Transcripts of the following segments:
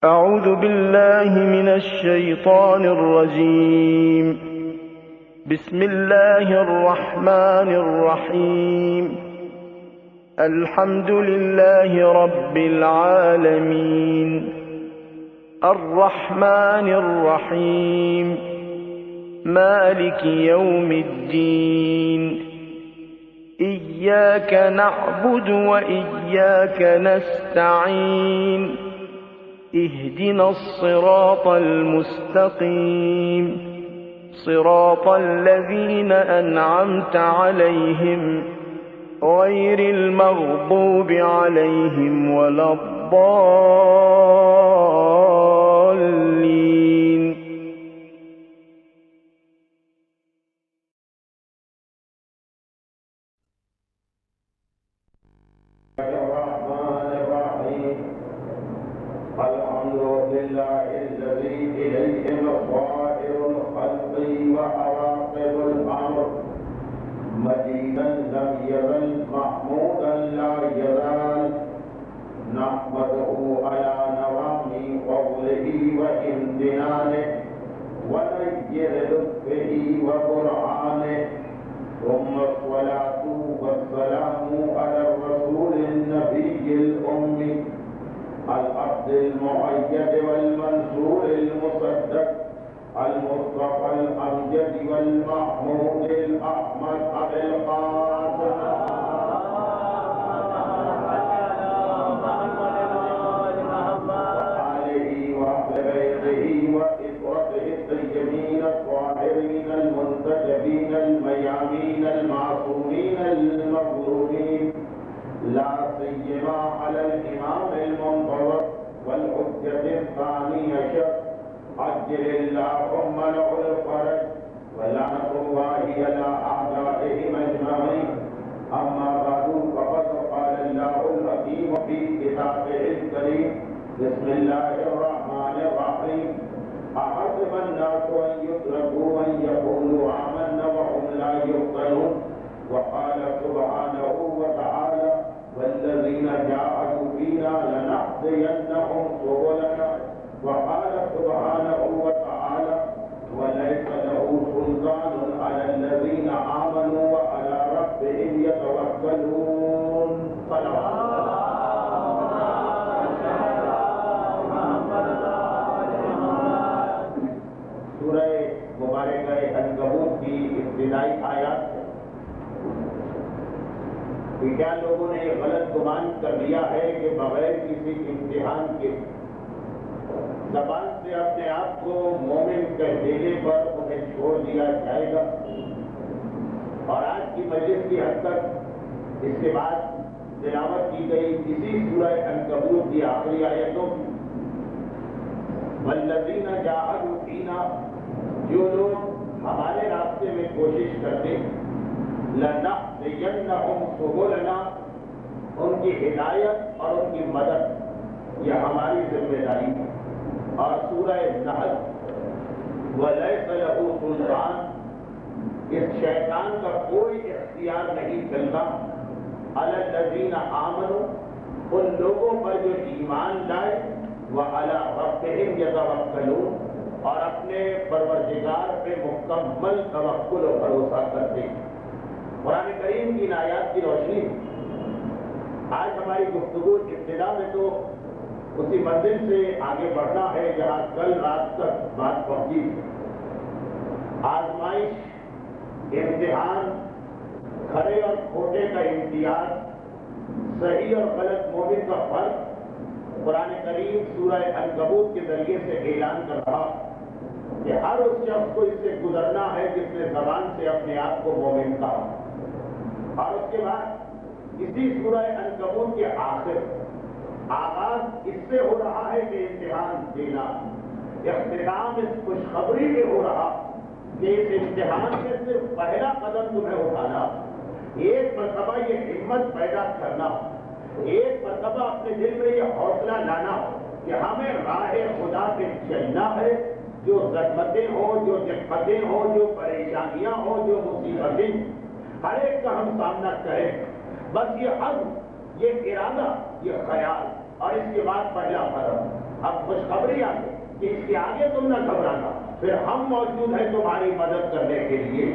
أعوذ بالله من الشيطان الرجيم. بسم الله الرحمن الرحيم. الحمد لله رب العالمين الرحمن الرحيم مالك يوم الدين إياك نعبد وإياك نستعين اهدنا الصراط المستقيم صراط الذين أنعمت عليهم غير المغضوب عليهم ولا الضالين. الحمد لله الذي إليه مصائر الخلق وعواقب الأمر مجيدا لم يزل محمودا لا يزال نحمده على نوام فضله وامتنانه ونير لطفه وقرآنه ثم الصلاة والسلام على الرسول النبي الأمي العبد المؤيد والمنصور المصدق المصطفى الأمجد والمحمود الأحمد أبي القاسم وآله وأهل بيته وإخوته الطيبين الطاهرين المنتجبين الميامين المعصومين المظلومين لا سيما على الإمام المنتظر والحجة الثاني عشر عجل اللهم له الفرج ولعنة الله على أعدائهم أجمعين. أما بعد فقد قال الله الحكيم في كتابه الكريم بسم الله الرحمن الرحيم أحسب الناس أن يتركوا أن يقولوا آمنا وهم لا يفتنون. وقال سبحانه وتعالى والذين جاهدوا فينا لنهدينهم سبلنا. وقال سبحانه وتعالى وليس له سلطان على الذين آمنوا وعلى ربهم يتوكلون. سورہ مبارکہ عنکبوت کی ابتدائی آیات کیا لوگوں نے یہ غلط گمان کر لیا ہے کہ بغیر کسی امتحان کے زبان سے اپنے آپ کو مومن کہہ دینے پر انہیں چھوڑ دیا جائے گا. اور آج کی مجلس کی حد تک اس کے بعد تلاوت کی گئی اسی سورہ عنکبوت کی آخری آیتوں والذین جاہدوا فینا جو لوگ ہمارے راستے میں کوشش کرتے لنہدینہم سبلنا ان کی ہدایت اور ان کی مدد یہ ہماری ذمہ داری ہے. اور سورہ نحل ولیس لہ سلطان اس شیطان کا کوئی اختیار نہیں چلتا علی الذین آمنوا ان لوگوں پر جو ایمان لائے وعلی ربہم یتوکلون اور اپنے پروردگار پہ مکمل توکل و بھروسہ کرتے. قرآن کریم کی ان آیات کی روشنی آج ہماری گفتگو ابتدا میں تو اسی منزل سے آگے بڑھنا ہے جہاں کل رات تک بات پہنچی. آزمائش امتحان کھرے اور کھوٹے کا امتیاز صحیح اور غلط مومن کا فرق قرآن کریم سورہ عنکبوت کے ذریعے سے اعلان کر رہا کہ ہر اس شخص کو اس سے گزرنا ہے جس نے زبان سے اپنے آپ کو مومن کہا. اور اس کے بعد اسی سورہ عنکبوت کے آخر آغاز اس سے ہو رہا ہے کہ امتحان دینا. اختتام اس خوشخبری میں ہو رہا کہ اس امتحان میں صرف پہلا قدم تمہیں اٹھانا, ایک مرتبہ یہ ہمت پیدا کرنا, ایک مرتبہ اپنے دل میں یہ حوصلہ لانا کہ ہمیں راہ خدا پہ چلنا ہے. جو زحمتیں ہوں, جو دقتیں ہوں, جو پریشانیاں ہوں, جو مصیبتیں ہر ایک کا ہم سامنا کریں. بس یہ عزم, یہ ارادہ, یہ خیال اور اس کے بعد پہلا قدم اب خوشخبری آ گئی کہ اس کے آگے تم نہ گھبرانا، پھر ہم موجود ہیں تمہاری مدد کرنے کے لیے،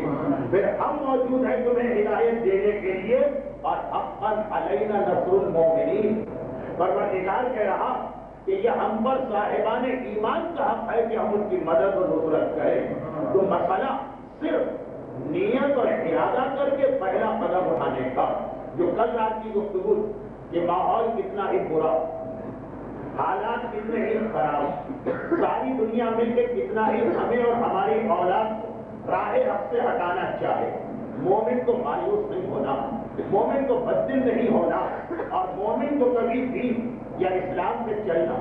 پھر ہم موجود ہیں تمہیں ہدایت دینے کے لیے، اور حقاً علینا نصر المؤمنین۔ پروردگار کہہ رہا کہ یہ ہم پر صاحبان ایمان کا حق ہے کہ ہم ان کی مدد اور نصرت کریں۔ تو مسئلہ صرف نیت اور ارادہ کر کے پہلا قدم اٹھانے کا، جو کل رات کی گفتگو کہ ماحول کتنا ہی برا، حالات کتنے ہی خراب، ساری دنیا مل کے کتنا ہی ہمیں اور ہماری اولاد کو راہ حق سے ہٹانا چاہے، مومن کو مایوس نہیں ہونا، مومن کو بددل نہیں ہونا، اور مومن کو کبھی دین یا اسلام سے چلنا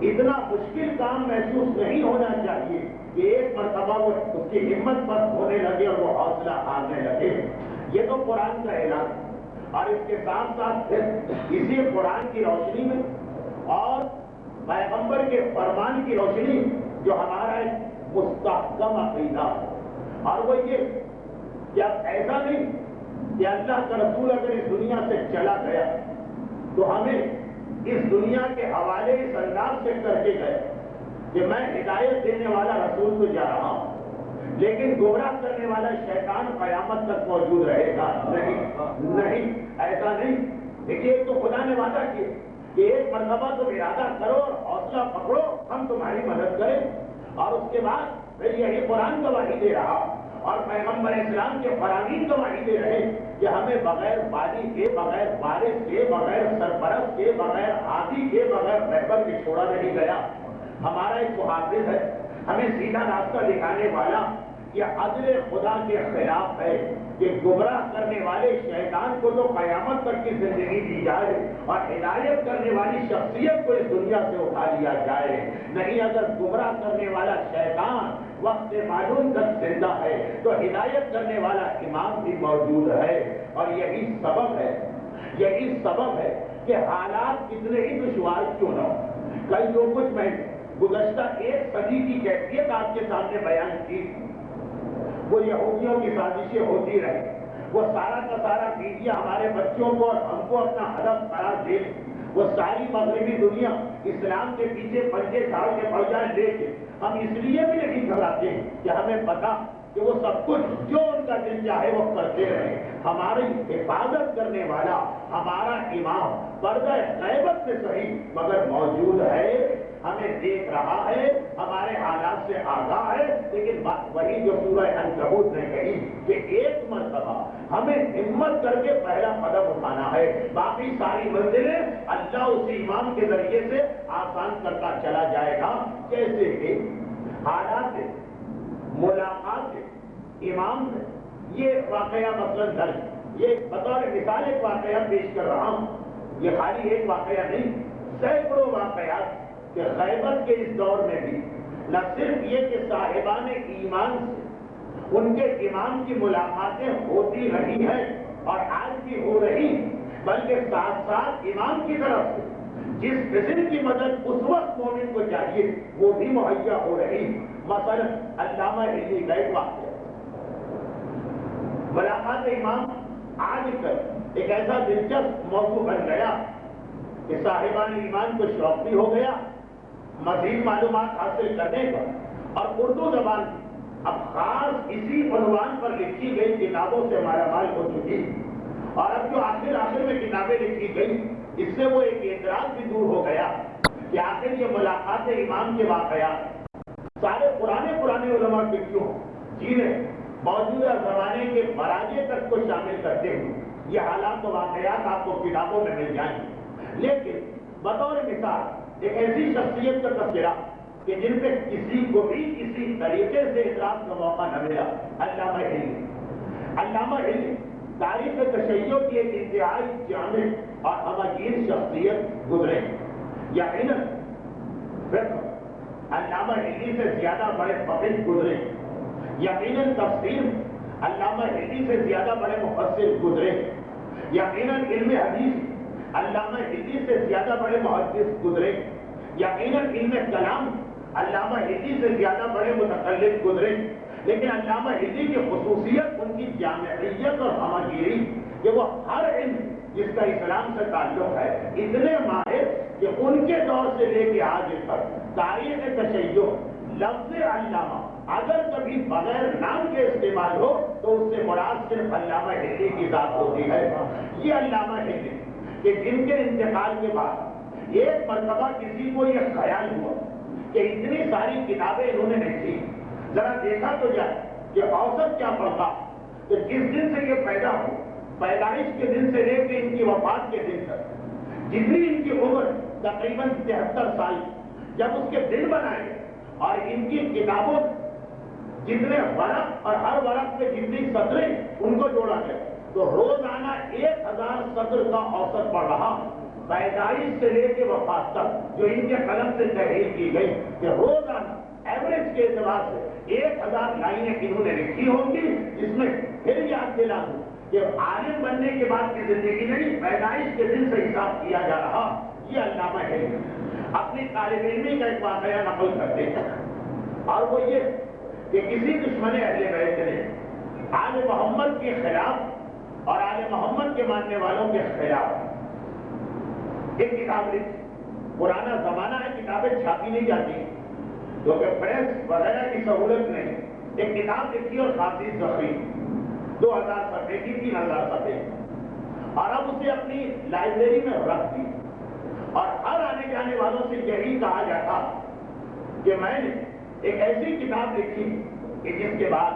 اتنا مشکل کام محسوس نہیں ہونا چاہیے کہ ایک مرتبہ وہ اس کی ہمت پست ہونے لگے اور وہ حوصلہ ہارنے لگے۔ یہ تو قرآن کا اعلان، اور اس کے ساتھ ساتھ پھر اسی قرآن کی روشنی میں اور پیغمبر کے فرمان کی روشنی جو ہمارا ایک مستحکم عقیدہ ہے، اور وہ یہ کہ اب ایسا نہیں کہ اللہ کا رسول اگر اس دنیا سے چلا گیا تو ہمیں اس دنیا کے حوالے اس انداز سے کر کے گئے کہ میں ہدایت دینے والا رسول تو جا رہا ہوں لیکن گمراہ کرنے والا شیطان قیامت تک موجود رہے گا۔ نہیں، ایسا نہیں۔ دیکھیے، ایک تو خدا نے وعدہ کیا کہ ایک مرتبہ تم ارادہ کرو اور حوصلہ پکڑو، ہم تمہاری مدد کریں، اور اس کے بعد پھر یہی قرآن گواہی دے رہا اور پیغمبر اسلام کے فرامین گواہی دے رہے کہ ہمیں بغیر بادی کے، بغیر بارش کے، بغیر سرپرست کے، بغیر ہاتھی کے، بغیر رہبر کے چھوڑا نہیں گیا۔ ہمارا ایک محافظ ہے، ہمیں سیدھا راستہ دکھانے والا۔ یہ عدل خدا کے خلاف ہے کہ گمراہ کرنے والے شیطان کو تو قیامت تک کی زندگی دی جائے اور ہدایت کرنے والی شخصیت کو اس دنیا سے اٹھا لیا جائے۔ نہیں، اگر گمراہ کرنے والا شیطان وقت معلوم تک زندہ ہے تو ہدایت کرنے والا امام بھی موجود ہے، اور یہی سبب ہے کہ حالات کتنے ہی دشوار کیوں نہ ہو۔ کل جو کچھ میں گزشتہ ایک صدی کی کیفیت آپ کے سامنے بیان کی، وہ یہودیوں کی سازشیں ہوتی رہی، وہ سارا کا سارا میڈیا ہمارے بچوں کو اور ہم کو اپنا ہدف قرار دے، وہ ساری مغربی دنیا اسلام کے پیچھے پنجے جھاڑ کے پڑ جائیں، لیکن ہم اس لیے بھی نہیں گھبراتے کہ ہمیں پتا کہ وہ سب کچھ جو ان کا دل چاہے وہ کرتے رہے۔ ہماری حفاظت کرنے والا ہمارا امام پردہ غیبت سے صحیح مگر موجود ہے، ہمیں دیکھ رہا ہے، ہمارے حالات سے آگاہ ہے، لیکن وہی جو سورہ عنکبوت نے کہی کہ ایک مرتبہ ہمیں ہمت کر کے پہلا قدم اٹھانا ہے، باقی ساری منزلیں اللہ اسی امام کے ذریعے سے آسان کرتا چلا جائے گا۔ کیسے کہ حالات ملاقات امام سے یہ واقعہ مثلا درج، یہ بطور مثال ایک واقعہ پیش کر رہا ہوں، یہ خالی ایک واقعہ نہیں، سینکڑوں واقعات کہ غیبت کے اس دور میں بھی نہ صرف یہ کہ صاحبان ایمان سے ان کے امام کی ملاقاتیں ہوتی رہی ہیں اور آج بھی ہو رہی، بلکہ ساتھ ساتھ امام کی طرف سے جس قسم کی مدد اس وقت مومن کو چاہیے وہ بھی مہیا ہو رہی۔ مثلا علامہ ہلی کا ایک واقعہ، ملاقات امام آج کل ایک ایسا دلچسپ موضوع بن گیا کہ صاحبان ایمان کو شوق بھی ہو گیا مزید معلومات حاصل کرنے کا، اور اردو زبان اب خاص اسی عنوان پر لکھی گئی کتابوں سے مالا مال ہو چکی، اور اب جو آخر میں کتابیں لکھی گئی اس سے وہ ایک اعتراض بھی دور ہو گیا کہ آخر یہ ملاقات امام کے واقعات سارے پرانے علماء کے کیوں جنہیں موجودہ زمانے کے مراجع تک کو شامل کرتے ہوئے یہ حالات و واقعات آپ کو کتابوں میں مل جائیں گے، لیکن بطور مثال ایک ایسی شخصیت کا تذکرہ کہ جن پہ کسی کو بھی کسی طریقے سے اعتراض کا موقع نہ ملا، علامہ ہلی تاریخ تشیع کی ایک انتہائی جامع اور ہمگیر شخصیت گزرے، یقیناً علامہ ہلی سے زیادہ بڑے فقیہ گزرے، یقیناً تفسیر علامہ ہلی سے زیادہ بڑے مفسر گزرے، یقیناً علم حدیث علامہ ہلی سے زیادہ بڑے محدث گزرے، یقیناً علم کلام علامہ ہلی سے زیادہ بڑے متکلم گزرے، لیکن علامہ ہلی کی خصوصیت ان کی جامعیت اور ہمگیری کہ وہ ہر علم جس کا اسلام سے تعلق ہے، اتنے ماہر کہ ان کے دور سے لے کے آج تک تاریخ تشیع لفظ علامہ اگر کبھی بغیر نام کے استعمال ہو تو اس سے مراد صرف علامہ ہندی کی ذات ہوتی ہے۔ یہ علامہ ہندی کہ جن کے انتقال کے بعد ایک مرتبہ کسی کو یہ خیال ہوا کہ اتنی ساری کتابیں انہوں نے لکھی، ذرا دیکھا تو جائے کہ اوسط کیا پڑھا، تو جس دن سے یہ پیدا ہو، پیدائش کے دن سے لے کے ان کی وفات کے دن تک جتنی ان کی عمر تقریباً 73 سال، جب اس کے دن بنائے اور ان کی کتابوں جتنے ورق اور ہر ورق پہ جتنی سطریں ان کو جوڑا گیا تو روزانہ 1000 سطر کا اوسط پڑھ رہا، پیدائش سے لے کے وفات تک جو ان کے قلم سے تحریر کی گئی کہ روزانہ ایوریج کے اعتبار سے 1000 لائنیں انہوں نے لکھی ہوں گی، جس میں پھر یاد دلا دوں کہ عالم بننے کے بعد کی زندگی نہیں، پیدائش کے دن سے حساب کیا جا رہا۔ یہ علامہ ہے اپنی طالب علمی کا ایک واقعہ نقل کرتے ہیں، اور وہ یہ کہ کسی دشمن اہل بیت نے آل محمد کے خلاف اور آل محمد کے ماننے والوں کے خلاف ایک کتاب لکھی۔ پرانا زمانہ ہے، کتابیں چھاپی نہیں جاتی کیونکہ پریس وغیرہ کی سہولت نہیں، ایک کتاب لکھی اور خاصی زخمی 2000 صفحے کی 3000 صفحے، اور اب اسے اپنی لائبریری میں رکھ دی، اور ہر آنے جانے والوں سے یہی کہا جاتا کہ میں نے ایک ایسی کتاب لکھی کہ جس کے بعد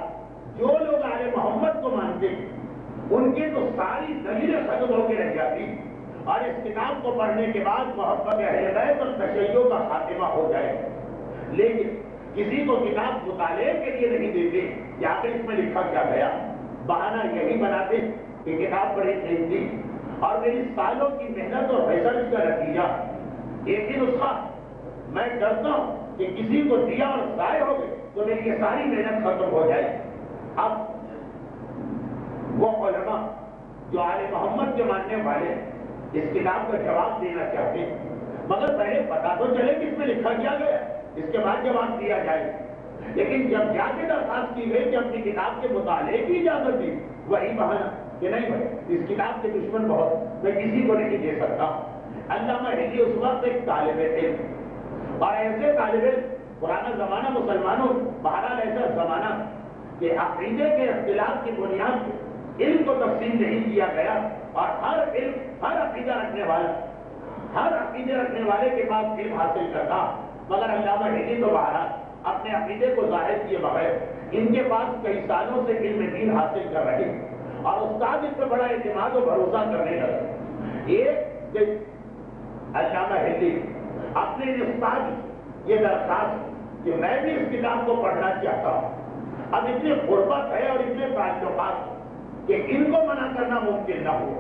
جو لوگ آل محمد کو مانتے ان کی تو ساری دلیلیں ختم ہو کے رہ جاتی، اور اس کتاب کو پڑھنے کے بعد محبت اہل بیت اور تشیع کا خاتمہ ہو جائے۔ لیکن کسی کو کتاب مطالعے کے لیے نہیں دیتے کہ آخر اس میں لکھا کیا گیا، بہانہ یہی بناتے کہ کتاب بڑی قیمتی اور میری سالوں کی محنت اور ریسرچ کا نتیجہ ایک ہی نسخہ، میں ڈرتا ہوں کہ کسی کو دیا اور ضائع ہو گئے تو میری یہ ساری محنت ختم ہو جائے۔ اب وہ علماء جو آل محمد کے ماننے والے اس کتاب کا جواب دینا چاہتے ہیں، مگر پہلے پتا تو چلے کہ اس میں لکھا کیا گیا، اس کے بعد جواب دیا جائے۔ لیکن جب جا کے درخواست کی گئی کہ اپنی کتاب کے مطالعے کی اجازت دی، وہی بہانا کہ نہیں بھائی اس کتاب کے دشمن بہت، میں کسی کو نہیں دے سکتا۔ علامہ ہندی اس وقت ایک طالب علم، اور ایسے طالب علم پرانا زمانہ مسلمانوں بہرحال ایسا زمانہ کہ عقیدے کے اختلاف کی بنیاد پہ علم کو تقسیم نہیں کیا گیا، اور ہر علم ہر عقیدہ رکھنے والا ہر عقیدے رکھنے والے کے پاس علم حاصل کرتا، مگر علامہ ہندی تو بہرحال اپنے عقیدے کو ظاہر کیے بغیر ان کے پاس کئی سالوں سے علم دین حاصل کر رہے، اور استاد اس پہ بڑا اعتماد و بھروسہ کرنے لگے۔ ایک دن علامہ ہندی اپنے استاد یہ درخواست کہ میں بھی اس کتاب کو پڑھنا چاہتا ہوں، اب اتنی غربت ہے اور اتنے تعلقات کہ ان کو منع کرنا ممکن نہ ہو،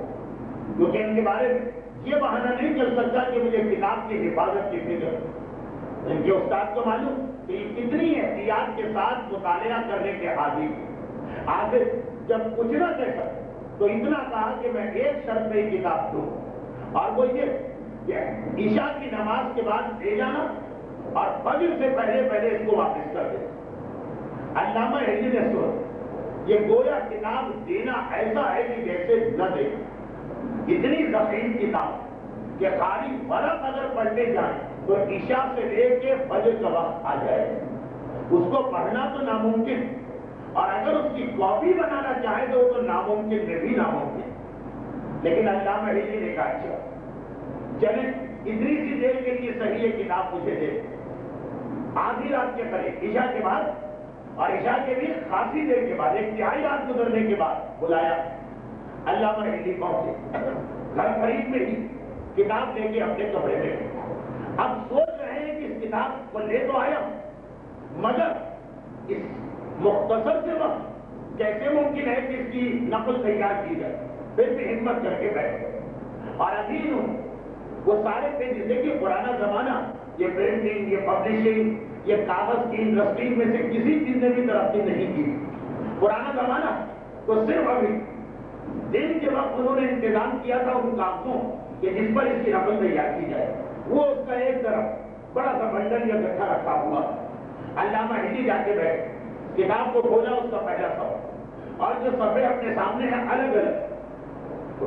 کیونکہ ان کے بارے میں یہ بہانہ نہیں چل سکتا کہ مجھے کتاب کی حفاظت کی فکر۔ ان کے استاد کو معلوم کہ یہ کتنی احتیاط کے ساتھ مطالعہ کرنے کے عادی ہیں۔ آخر جب پوچھنا کیسا تو اتنا کہا کہ میں ایک شرط پہ یہ کتاب دوں، اور وہ یہ کہ عشاء کی نماز کے بعد لے جانا اور فجر سے پہلے پہلے اس کو واپس کر دے۔ علامہ ہندی نے سن یہ گویا کتاب دینا ایسا ہے کہ جیسے نہ دے، اتنی ضخیم کتاب کہ خالی ورق اگر پڑھتے جائیں تو عشاء سے لے کے فجر کا وقت آ جائے، اس کو پڑھنا تو ناممکن، اور اگر اس کی کاپی بنانا چاہے تو وہ تو ناممکن میں بھی ناممکن۔ لیکن علامہ ہندی نے کہا اچھا چلیں اتنی سی دیر کے لیے صحیح یہ کتاب مجھے دے، آدھی رات کے قریب عشاء کے بعد، اور عشاء کے بھی خاصی دیر کے بعد، ایک تہائی رات گزرنے کے بعد بلایا۔ علامہ ہندی پہنچے، گھر قریب میں ہی کتاب لے کے اپنے کمرے میں، اب سوچ رہے ہیں کہ اس کتاب کو لے تو آیا مگر اس مختصر سے وقت کیسے ممکن ہے کہ اس کی نقل تیار کی جائے، پھر بھی ہمت کر کے بیٹھے، اور ابھی وہ سارے پیج دیکھیے پرانا زمانہ، یہ پرنٹنگ، یہ پبلشنگ، یہ کاغذ کی انڈسٹری میں سے کسی چیز نے بھی ترقی نہیں کی۔ پرانا زمانہ تو صرف ابھی دن کے وقت انہوں نے انتظام کیا تھا ان کاغذوں کہ جس پر اس کی نقل تیار کی جائے، وہ اس کا ایک طرف بڑا سا بنڈل یا گٹھا رکھا ہوا۔ علامہ ہندی جا کے بیٹھے، کتاب کو کھولا، اس کا پہلا صفحہ، اور جو صفحے اپنے سامنے ہیں الگ الگ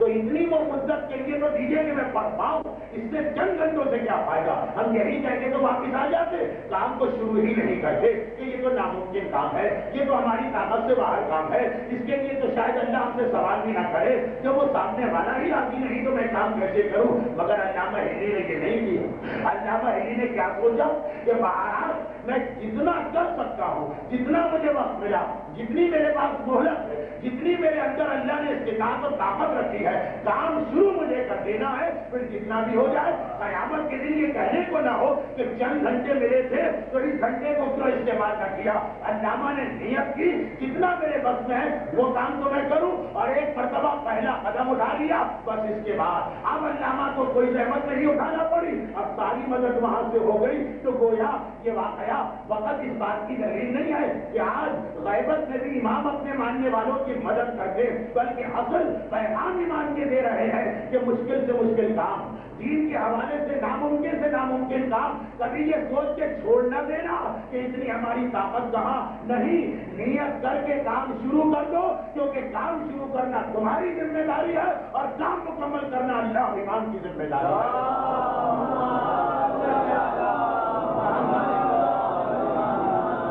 تو اتنی وہ مدت کے لیے تو دیجیے کہ میں پڑھ پاؤں، اس سے چند گھنٹوں سے کیا فائدہ؟ ہم یہی کہہ کے تو واپس آ جاتے، کام کو شروع ہی نہیں کرتے کہ یہ تو ناممکن کام ہے، یہ تو ہماری طاقت سے باہر کام ہے، اس کے لیے تو شاید اللہ ہم سے سوال بھی نہ کرے، جب وہ سامنے والا ہی راضی نہیں تو میں کام کیسے کروں؟ مگر علامہ ہلی نے یہ نہیں کیا۔ علامہ ہلی نے کیا سوچا کہ بہرحال میں جتنا کر سکتا ہوں، جتنا مجھے وقت ملا، جتنی میرے پاس مہلت ہے، جتنی میرے اندر اللہ نے استطاعت اور طاقت رکھی ہے، کام شروع مجھے کر دینا ہے، پھر جتنا بھی ہو جائے، قیامت کے دن یہ کہنے کو نہ ہو کہ چند گھنٹے ملے تھے تو اس گھنٹے کو کیوں استعمال نہ کیا۔ علامہ نے نیت کی جتنا میرے بس میں ہے وہ کام تو میں کروں، اور ایک مرتبہ پہلا قدم اٹھا لیا، بس اس کے بعد اب علامہ کو کوئی زحمت نہیں اٹھانا پڑی، اب ساری مدد وہاں سے ہو گئی۔ تو گویا یہ واقعہ فقط اس بات کی دلیل نہیں ہے کہ آج غیبت میں بھی امام اپنے ماننے والوں کی مدد کرتے، بلکہ اصل پیغام ایمان کے دے رہے ہیں کہ مشکل سے مشکل کام، دین کے حوالے سے ناممکن کام کبھی یہ سوچ کے چھوڑ نہ دینا کہ اتنی ہماری طاقت کہاں، نہیں، نیت کر کے کام شروع کر دو، کیونکہ کام شروع کرنا تمہاری ذمہ داری ہے اور کام مکمل کرنا اللہ اور ایمان کی ذمہ داری ہے۔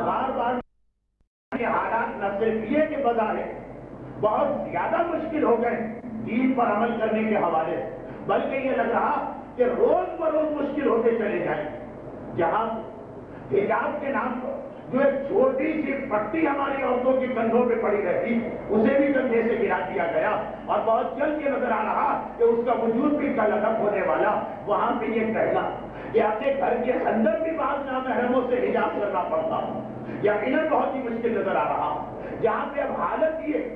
بار بار یہ حالات نہ صرف یہ کہ بظاہر بہت زیادہ مشکل ہو گئے دین پر عمل کرنے کے حوالے سے، بلکہ یہ لگ رہا کہ روز بروز مشکل ہوتے چلے جائیں۔ جہاں حجاب کے نام پر جو ایک چھوٹی سی پٹی ہماری عورتوں کے کندھوں پہ پڑی رہتی، اسے بھی کندھے سے گرا دیا گیا، اور بہت جلد یہ نظر آ رہا کہ اس کا وجود بھی کل ادب ہونے والا۔ وہاں پہ یہ کہنا کہ اپنے گھر کے اندر بھی بعض نامحرموں سے حجاب کرنا پڑتا، یقیناً بہت ہی مشکل نظر آ رہا۔ جہاں پہ اب حالت یہ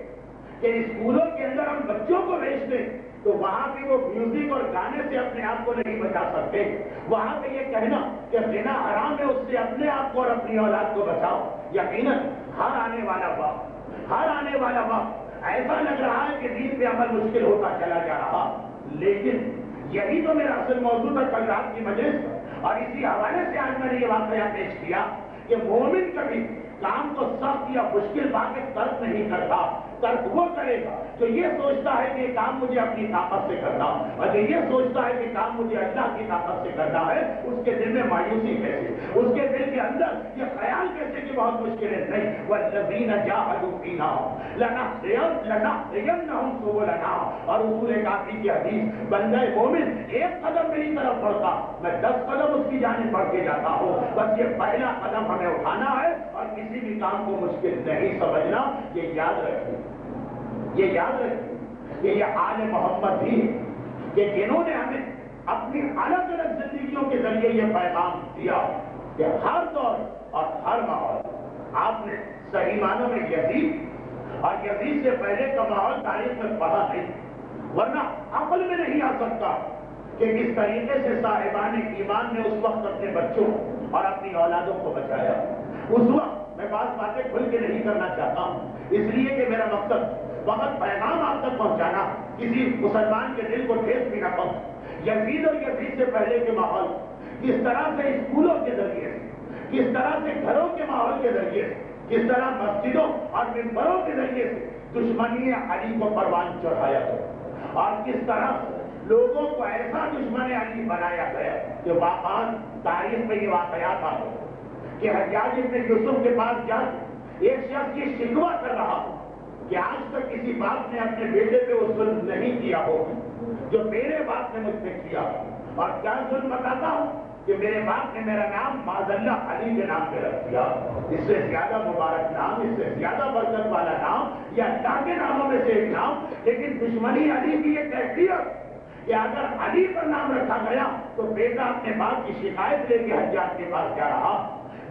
کہ اسکولوں کے اندر ہم بچوں کو بھیج دیں تو وہاں بھی وہ میوزک اور گانے سے اپنے آپ کو نہیں بچا سکتے، وہاں پہ یہ کہنا کہ زنا حرام ہے، اس سے اپنے آپ کو اور اپنی اولاد کو بچاؤ۔ یقیناً ہر آنے والا وقت ایسا لگ رہا ہے کہ دین پہ عمل مشکل ہوتا چلا جا رہا، لیکن یہی تو میرا اصل موضوع تھا کل رات کی مجلس، اور اسی حوالے سے آج میں نے یہ واقعہ پیش کیا کہ مومن کبھی کام کو سخت یا مشکل بات ترک نہیں کرتا، ترک وہ کرے گا جو یہ سوچتا ہے کہ یہ کام مجھے اپنی طاقت سے کرنا، اور جو یہ سوچتا ہے کہ کام مجھے اللہ کی طاقت سے کرنا ہے، اس کے دل میں مایوسی کیسے، اس کے دل کے اندر یہ خیال کیسے کہ بہت مشکل ہے۔ نہیں، وَالَّذِينَ جَاهَدُوا فِينَا لَنَهْدِيَنَّهُمْ سُبُلَنَا، اور اصول کافی کی حدیث، بندہ مومن ایک قدم میری طرف بڑھتا میں 10 قدم اس کی جانب بڑھ کے جاتا ہوں، بس یہ پہلا قدم ہمیں اٹھانا ہے اور کسی بھی کام کو مشکل نہیں سمجھنا۔ یہ یاد رکھیں کہ یہ آل محمد بھی کہ جنہوں نے ہمیں اپنی الگ الگ زندگیوں کے ذریعے یہ پیغام دیا کہ ہر دور اور ہر ماحول، آپ نے صحیح معنوں میں یزید اور یزید سے پہلے کا ماحول تاریخ میں پڑھا نہیں، ورنہ عقل میں نہیں آ سکتا کہ کس طریقے سے صاحبان ایمان نے اس وقت اپنے بچوں اور اپنی اولادوں کو بچایا۔ اس وقت میں بعض باتیں کھل کے نہیں کرنا چاہتا ہوں، اس لیے کہ میرا مقصد فقط پیغام آپ تک پہنچانا، کسی مسلمان کے دل کو ٹھیس بھی نہ پہنچے۔ یزید اور یزید سے پہلے کے ماحول کس طرح سے اسکولوں کے ذریعے سے، کس طرح سے گھروں کے ماحول کے ذریعے سے، کس طرح مسجدوں اور ممبروں کے ذریعے سے دشمنی علی کو پروان چڑھایا گیا، اور کس طرح سے لوگوں کو ایسا دشمن علی بنایا گیا کہ واقعات تاریخ میں یہ واقعات آتے کہ حجاج ابن یوسف کے پاس جا ایک شخص یہ شکوہ کر رہا ہو کہ آج تک کسی باپ نے اپنے بیٹے پہ وہ ظلم نہیں کیا ہو جو میرے باپ نے مجھ پہ کیا، اور کیا ظلم بتاتا ہوں کہ میرے باپ نے میرا نام معاذ اللہ علی کے نام پہ رکھ دیا۔ اس سے زیادہ مبارک نام، اس سے زیادہ برکت والا نام، یا اللہ کے ناموں میں سے ایک نام، لیکن دشمنی علی کی یہ کیفیت کہ اگر علی پر نام رکھا گیا تو بیٹا اپنے باپ کی شکایت لے کے حجاج کے پاس جا رہا۔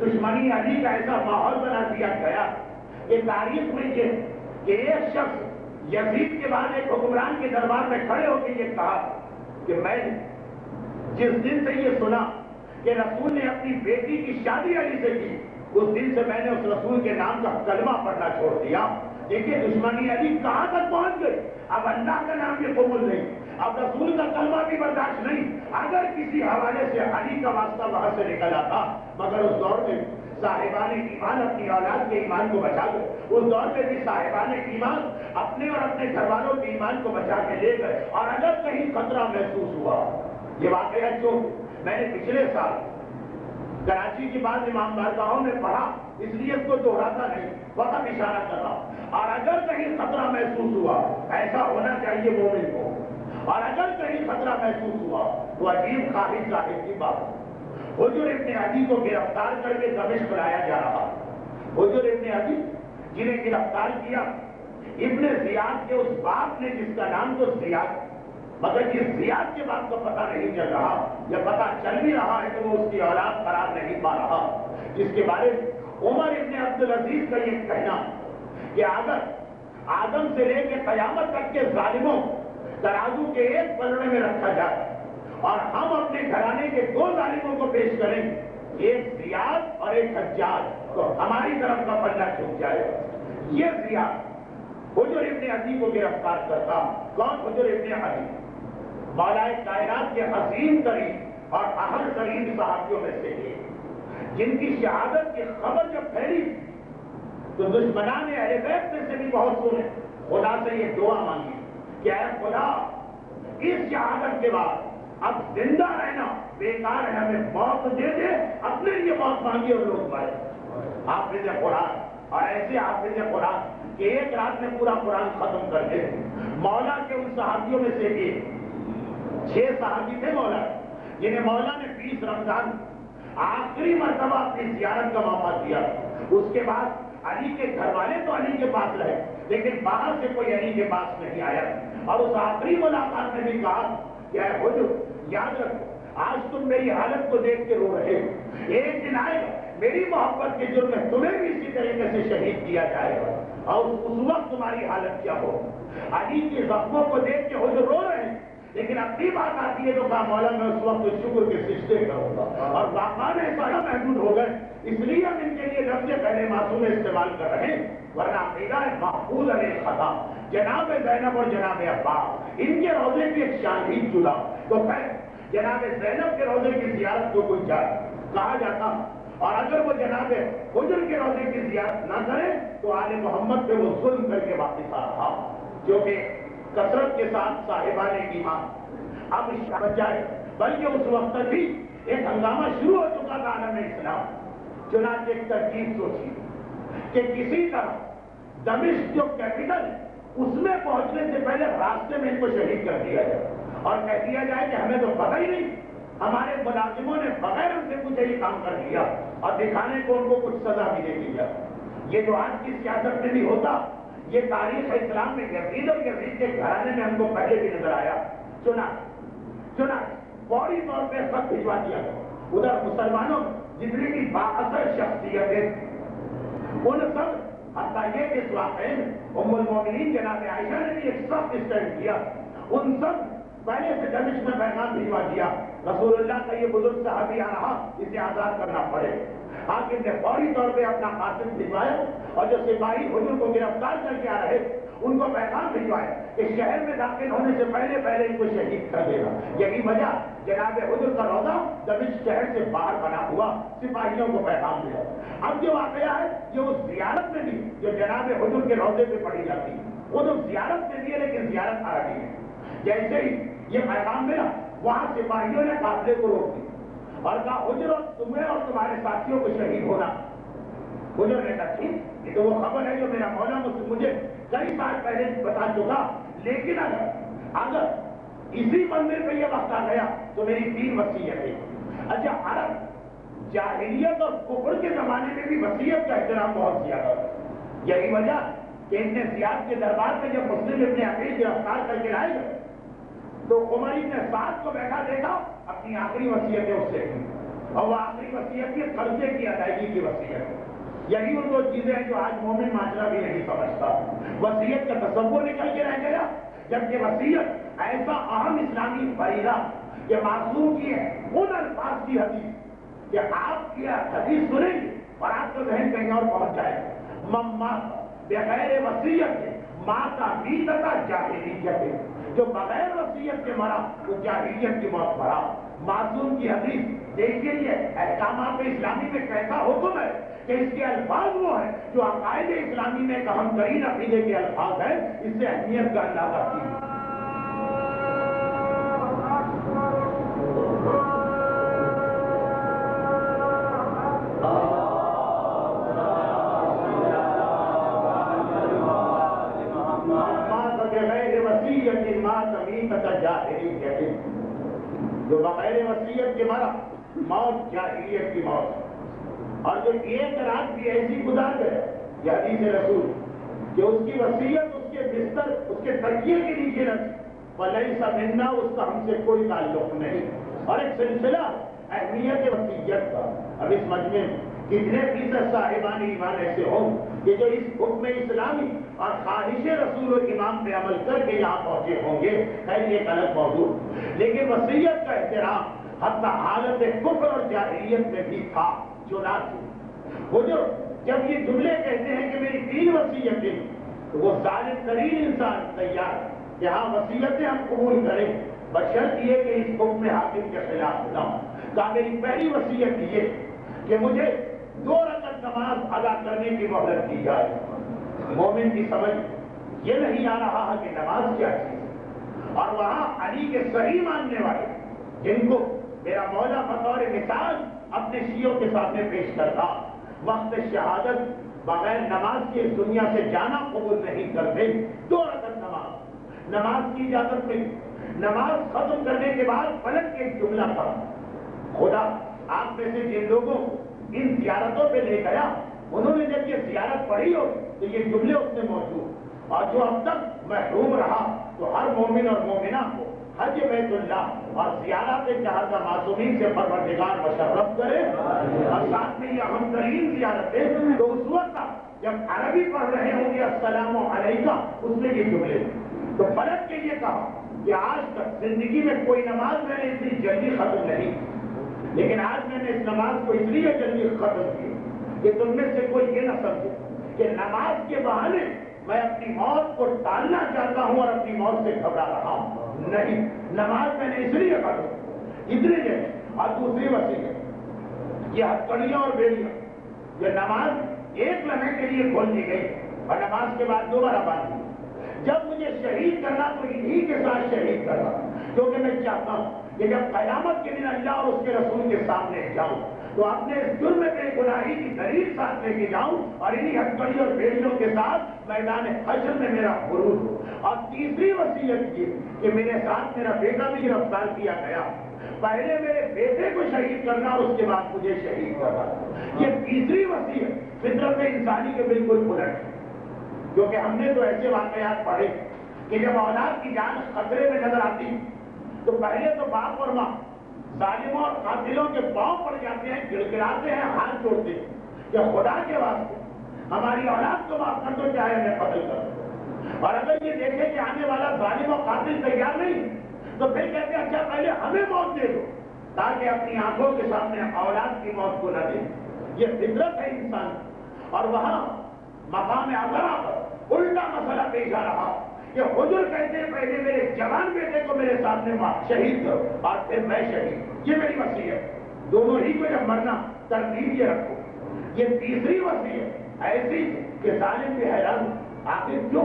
دشمنی علی کا ایسا ماحول بنا دیا گیا کہ تاریخ میں یہ کہ ایک شخص یزید کے بعد ایک حکمران کے دربار میں کھڑے ہو کے یہ کہا کہ میں جس دن سے یہ سنا کہ رسول نے اپنی بیٹی کی شادی علی سے کی، اس دن سے میں نے اس رسول کے نام کا کلمہ پڑھنا چھوڑ دیا۔ دیکھیے دشمنی علی کہاں تک پہنچ گئی، اب اللہ کا نام یہ قبول نہیں، اب رسول کا کلمہ بھی برداشت نہیں. اگر کسی حوالے سے علی کا واسطہ وہاں سے نکل آتا، مگر اس دور میں صاحبان ایمان اپنی اولاد کے ایمان کو بچا گئے. اس دور میں بھی صاحبان ایمان اپنے اور اپنے گھر والوں کے ایمان کو بچا کے لے گئے. اور اگر کہیں خطرہ محسوس ہوا، یہ واقعہ جو میں نے پچھلے سال کراچی کی بعض امام بارگاہوں میں پڑھا، اس لیے اس کو دہراتا نہیں، وقت اشارہ کر رہا. اور اگر کہیں خطرہ محسوس ہوا، ایسا ہونا چاہیے مومن کو. اور اگر کہیں خطرہ محسوس ہوا تو عجیب خواہش ظاہر کی بات. حجر ابن عدی کو گرفتار کر کے دمشق لایا جا رہا. حجر ابن عدی جنہیں گرفتار کیا ابن زیاد کے اس باپ نے جس کا نام تو زیاد، مگر جس زیاد کے باپ کا پتہ نہیں چل رہا، یا پتہ چل بھی رہا ہے کہ وہ اس کی اولاد قرار نہیں پا رہا، جس کے بارے میں عمر ابن عبدالعزیز کا یہ کہنا کہ اگر آدم سے لے کے قیامت تک کے ظالموں ترازو کے ایک پلڑے میں رکھا جائے اور ہم اپنے گھرانے کے 2 ظالموں کو پیش کریں، ایک زیاد اور ایک حجاج، تو ہماری طرف کا پلڑا چھوٹ جائے گا. یہ زیاد حجر ابن عدی کو گرفتار کرتا. کون حجر ابن عدی؟ مولا کائنات کے عظیم ترین اور اہم ترین صحابیوں میں سے ایک، جن کی شہادت کی خبر جب پھیلی تو دشمنان اہل بیت میں سے بھی بہت سنے خدا سے یہ دعا مانگی کہ اے خدا، اس شہادت کے بعد اب زندہ رہنا بیکار ہے، ہمیں موت دے دے. اپنے لیے موت مانگی اور لوگ مارے. حافظ قرآن، اور ایسے حافظ قرآن کہ ایک رات میں پورا قرآن ختم کر دے. مولا کے ان صحابیوں میں سے ایک، 6 صحابی تھے مولا، جنہیں مولا نے 20 رمضان آخری مرتبہ اپنی زیارت کا موقع دیا. اس کے بعد علی کے گھر والے تو علی کے پاس رہے، لیکن باہر سے کوئی علی کے پاس نہیں آیا. اور اس آخری ملاقات میں بھی کہا کہ اے حجر، یاد رکھو آج تم میری حالت کو دیکھ کے رو رہے ہو، ایک دن آئے گا میری محبت کے جرم میں تمہیں بھی اسی طریقے سے شہید کیا جائے گا، اور اس وقت تمہاری حالت کیا ہو. علی کے زخموں کو دیکھ کے حجر رو رہے ہیں، لیکن اپنی بات آتی ہے تو کہا مولا میں اس وقت شکر کے سجدے کروں گا. اور باقاعدہ ایسا محدود ہو گئے، اس لیے ہم ان کے لیے لفظ پہلے معصوم استعمال کر رہے ہیں، ورنہ عقیدہ محفوظ علیہ خطا. جناب زینب اور جناب عباس، ان کے روزے کی ایک شان ہی جدا. تو پھر جناب زینب کے روزے کی زیارت کو کوئی جائے کہا جاتا، اور اگر وہ جناب حجر کے روزے کی زیارت نہ کرے تو آل محمد پہ وہ ظلم کر کے واپس آ رہا، جو کہ کثرت کے ساتھ صاحبان ایمان اب بچائے. بلکہ اس وقت تک بھی ایک ہنگامہ شروع ہو چکا تھا عالم اسلام. چنانچہ ایک ترکیب سوچی کہ کسی طرح دمشق جو کیپٹل اس میں پہنچنے سے پہلے راستے میں ان کو شہید کر دیا جائے، اور کہہ دیا جائے کہ ہمیں تو پتہ ہی نہیں، ہمارے ملازموں نے بغیر ہم سے کچھ یہ کام کر لیا، اور دکھانے کو ان کو کچھ سزا بھی دے دی جائے. یہ جو آج کی سیاست میں بھی ہوتا، یہ تاریخ اسلام میں یزید اور یزید کے گھرانے میں ہم کو پہلے بھی نظر آیا. چنا فوری طور پہ خط بھجوا دیا گیا. ادھر مسلمانوں جتنی بھی بااثر شخصیتیں ان سب، حتیٰ یہ کہ اس واقعے میں ام المومنین جناب عائشہ نے بھی ایک سخت اسٹینڈ کیا، ان سب پہلے سے دمشق میں پیغام بھجوا دیا رسول اللہ کا یہ بزرگ صحابی آ رہا، اسے آزاد کرنا پڑے. حاکم نے فوری طور پہ اپنا قاصد بھجوایا، اور جو سپاہی حجر کو گرفتار کر کے آ رہے ان کو پیغام بھجوایا کہ شہر میں داخل ہونے سے پہلے ان کو شہید کر دے گا. یہی وجہ جناب حجر کا روضہ دمشق شہر سے باہر بنا ہوا، سپاہیوں کو پیغام دیا. اب جو واقعہ ہے یہ اس زیارت میں بھی جو جناب حجر کے روضے پہ پڑھی جاتی ہے، وہ تو زیارت سے بھی ہے لیکن زیارت عربی ہے. جیسے ہی یہ پیغام ملا وہاں سپاہیوں نے قافلے کو روک دیا اور کہا حجر اور تمہیں اور تمہارے ساتھیوں کو شہید ہونا. حجر نے کہا ٹھیک، یہ تو وہ خبر ہے جو میرا مولا مجھے کئی سال پہلے بتا چکا، لیکن اگر اسی مندر پہ یہ وقت آ گیا تو میری 3 وصیتیں. اچھا، عرب جاہلیت اور کفر کے زمانے میں بھی وصیت کا احترام بہت زیادہ تھا. یہی وجہ کہ ابن زیاد کے دربار میں جب مسلم ابن عقیل گرفتار کر کے لائے گئے تو عمر ابن سعد کو بیٹھا دیکھا، اپنی آخری وصیتیں اس سے کی، اور وہ آخری وصیت کی قرضے کی ادائیگی کی وصیت. یہی ان 2 چیزیں ہیں جو آج مومن معاشرہ بھی نہیں سمجھتا. وصیت کا تصور نکل کے رہ گیا، جبکہ وصیت ایسا اہم اسلامی فریضہ کہ معصوم کی ہے ان الفاظ کی حدیث کہ آپ کی حدیث سنیں گے اور آپ کا ذہن کہیں اور پہنچ جائے گا. مما بغیر وصیت ماتا بیتتا جاہلیت، جو بغیر وصیت کے مرا وہ جاہلیت کی موت مرا۔ معصوم کی حدیث دیکھیے، یہ احکامات اسلامی میں کیسا حکم ہے کہ اس کے الفاظ وہ ہیں جو عقائد اسلامی میں ایک اہم ترین عقیدے کے الفاظ ہیں، اس سے اہمیت کا اندازہ کیجیے۔ جو بغیر وصیت کے مرا موت جاہلیت کی موت، اور جو ایک رات بھی ایسی گزار گئے، یہ حدیث رسول کہ اس کی وصیت اس کے بستر، اس کے تکیے کے نیچے رکھی، فلیس منا، اس کا ہم سے کوئی تعلق نہیں۔ اور ایک سلسلہ اہمیت وصیت کا، اب اس مجمع میں کتنے فیصد صاحبان ایمان ایسے ہوں کہ جو اس حکم اسلامی اور خواہش رسول و امام پہ عمل کر کے یہاں پہنچے ہوں گے، خیر یہ ایک الگ موضوع، لیکن وصیت کا احترام حتی حالت کفر اور جاہلیت میں بھی تھا۔ چنانچہ وہ جو جب یہ جملے کہتے ہیں کہ میری 3 وصیتیں، تو وہ ظالم ترین انسان تیار ہے کہ ہاں وصیتیں ہم قبول کریں، بشرط یہ کہ اس حکم حاکم کے خلاف نہ ہو۔ کہا میری پہلی وصیت یہ کہ مجھے 2 رکعت نماز ادا کرنے کی مہلت دی جائے۔ مومن کی سمجھ یہ نہیں آ رہا ہے کہ نماز کیا چیز ہے، اور وہاں علی کے صحیح ماننے والے جن کو میرا مولا بطور مثال اپنے شیعوں کے سامنے پیش کرتا، وقت شہادت بغیر نماز کے اس دنیا سے جانا قبول نہیں کرتے۔ 2 رکعت نماز کی اجازت ملی۔ نماز ختم کرنے کے بعد فلک کے ایک جملہ پڑھا، خدا آپ میں سے جن لوگوں ان زیارتوں پہ لے گیا، انہوں نے جب یہ زیارت پڑھی ہو تو یہ جملے اس میں موجود، اور جو اب تک محروم رہا تو ہر مومن اور مومنہ کو حج بیت اللہ اور زیارت چہارہ معصومین سے پروردگار مشرف کرے۔ اور ساتھ میں یہ اہم ترین زیارتیں تو اس وقت جب عربی پڑھ رہے ہوں گے السلام علیکم، اس میں یہ جملے تو فلک کے یہ کہا کہ آج تک زندگی میں کوئی نماز میں نے اتنی جلدی ختم نہیں، لیکن آج میں نے اس نماز کو اس لیے جلدی ختم کی کہ تم میں سے کوئی یہ نہ سمجھے کہ نماز کے بہانے میں اپنی موت کو ٹالنا چاہتا ہوں اور اپنی موت سے گھبرا رہا ہوں۔ نہیں، نماز میں نے اس لیے ختم کی، اتنی دیر۔ اور دوسری وصیت، یہ ہتھکڑیاں اور بیڑیاں، یہ نماز ایک لمحے کے لیے کھول دی گئی اور نماز کے بعد دوبارہ باندھ دی۔ جب مجھے شہید کرنا تو انہی کے ساتھ شہید کرنا، کیونکہ میں چاہتا ہوں کہ جب قیامت کے دن اللہ اور اس کے رسول کے سامنے جاؤں تو اپنے اس جرم بے گناہی کی دلیل ساتھ لے کے جاؤں اور انہی ہتھکڑی اور بیڑیوں کے ساتھ میدان حشر میں میرا غرور ہو۔ اور تیسری وصیت یہ کہ میرے ساتھ میرا بیٹا بھی گرفتار کیا گیا، پہلے میرے بیٹے کو شہید کرنا اور اس کے بعد مجھے شہید کرنا۔ یہ تیسری وصیت فطرت انسانی کے بالکل الٹ ہے، کیونکہ ہم نے تو ایسے واقعات پڑھے کہ جب اولاد کی جان خطرے میں نظر آتی تو پہلے تو باپ اور ماں ظالموں اور قاتلوں کے پاؤں پڑ جاتے ہیں، گڑگڑاتے ہیں، ہاتھ جوڑتے ہیں کہ خدا کے واسطے ہماری اولاد کو معاف کر دو، چاہے ہمیں قتل کر دو۔ اور اگر یہ دیکھے کہ آنے والا ظالم اور قاتل تیار نہیں تو پھر کہتے ہیں اچھا پہلے ہمیں موت دے دو تاکہ اپنی آنکھوں کے سامنے اولاد کی موت کو نہ دے۔ یہ فطرت ہے انسان۔ اور وہاں مقام اعلیٰ پر الٹا مسئلہ پیش آ رہا کہ حضور کہتے ہیں پہلے میرے جوان بیٹے کو میرے سامنے شہید کرو اور پھر میں شہید۔ یہ میری وصیت، دونوں ہی کو جب مرنا ترتیب یہ رکھو۔ یہ تیسری وصیت ایسی کہ ظالم بھی حیران آخر کیوں،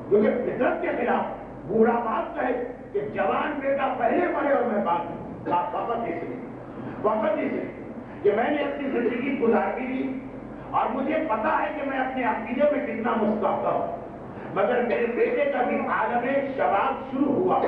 کیونکہ فطرت کے خلاف بوڑھا باپ کہے کہ جوان بیٹا پہلے مرے اور میں بعد میں، فقط اس لیے کہ میں نے اپنی زندگی گزار بھی لی اور مجھے پتا ہے کہ میں اپنے عقیدے میں کتنا مستحکم ہوں، مگر میرے بیٹے کا بھی عالم شباب شروع ہوا،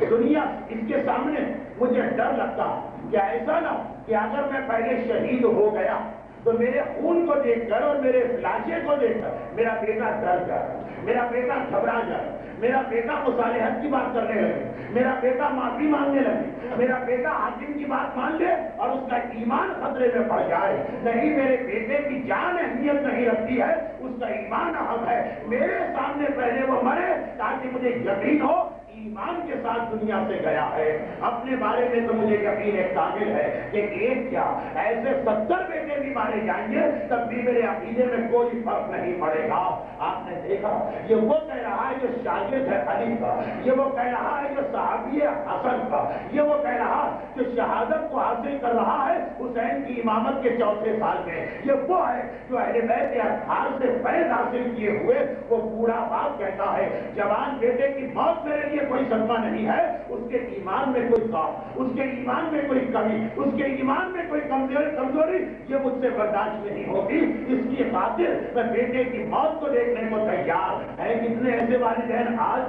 دنیا اس کے سامنے مجھے ڈر لگتا کہ ایسا نہ کہ اگر میں پہلے شہید ہو گیا تو میرے خون کو دیکھ کر اور میرے لاشے کو دیکھ کر میرا بیٹا ڈر جائے، میرا بیٹا گھبرا جائے، میرا بیٹا مصالحت کی بات کرنے لگے، میرا بیٹا معافی مانگنے لگے، میرا بیٹا حاکم کی بات مان لے اور اس کا ایمان خطرے میں پڑ جائے۔ نہیں، میرے بیٹے کی جان اہمیت نہیں رکھتی ہے، اس کا ایمان اہم ہے۔ میرے سامنے پہلے وہ مرے تاکہ مجھے یقین ہو ایمان کے ساتھ دنیا سے گیا ہے. اپنے بارے میں تو مجھے یقین کامل ہے کہ ایک کیا ایسے 70 بیٹے بھی مارے جائیں گے تب بھی میرے عقیدے میں کوئی فرق نہیں پڑے گا. آپ نے دیکھا یہ وہ کہہ رہا ہے جو شاگرد ہے علی کا, یہ وہ کہہ رہا ہے جو صحابی حسن کا, یہ وہ کہہ رہا جو شہادت کو حاصل کر رہا ہے حسین کی امامت کے 4 سال میں, یہ وہ ہے جو اہل بیت اطہار سے فیض حاصل کیے ہوئے وہ بوڑھا باپ کہتا ہے جوان بیٹے کی موت میرے لیے کوئی صدمہ نہیں ہے, اس کے ایمان میں کوئی ضعف, اس کے ایمان میں کوئی کمی, اس کے ایمان میں کوئی کمزوری یہ مجھ سے برداشت نہیں ہوگی. اس کی خاطر میں بیٹے کی موت کو دیکھنے کو تیار ہے. کتنے ایسے والدین آج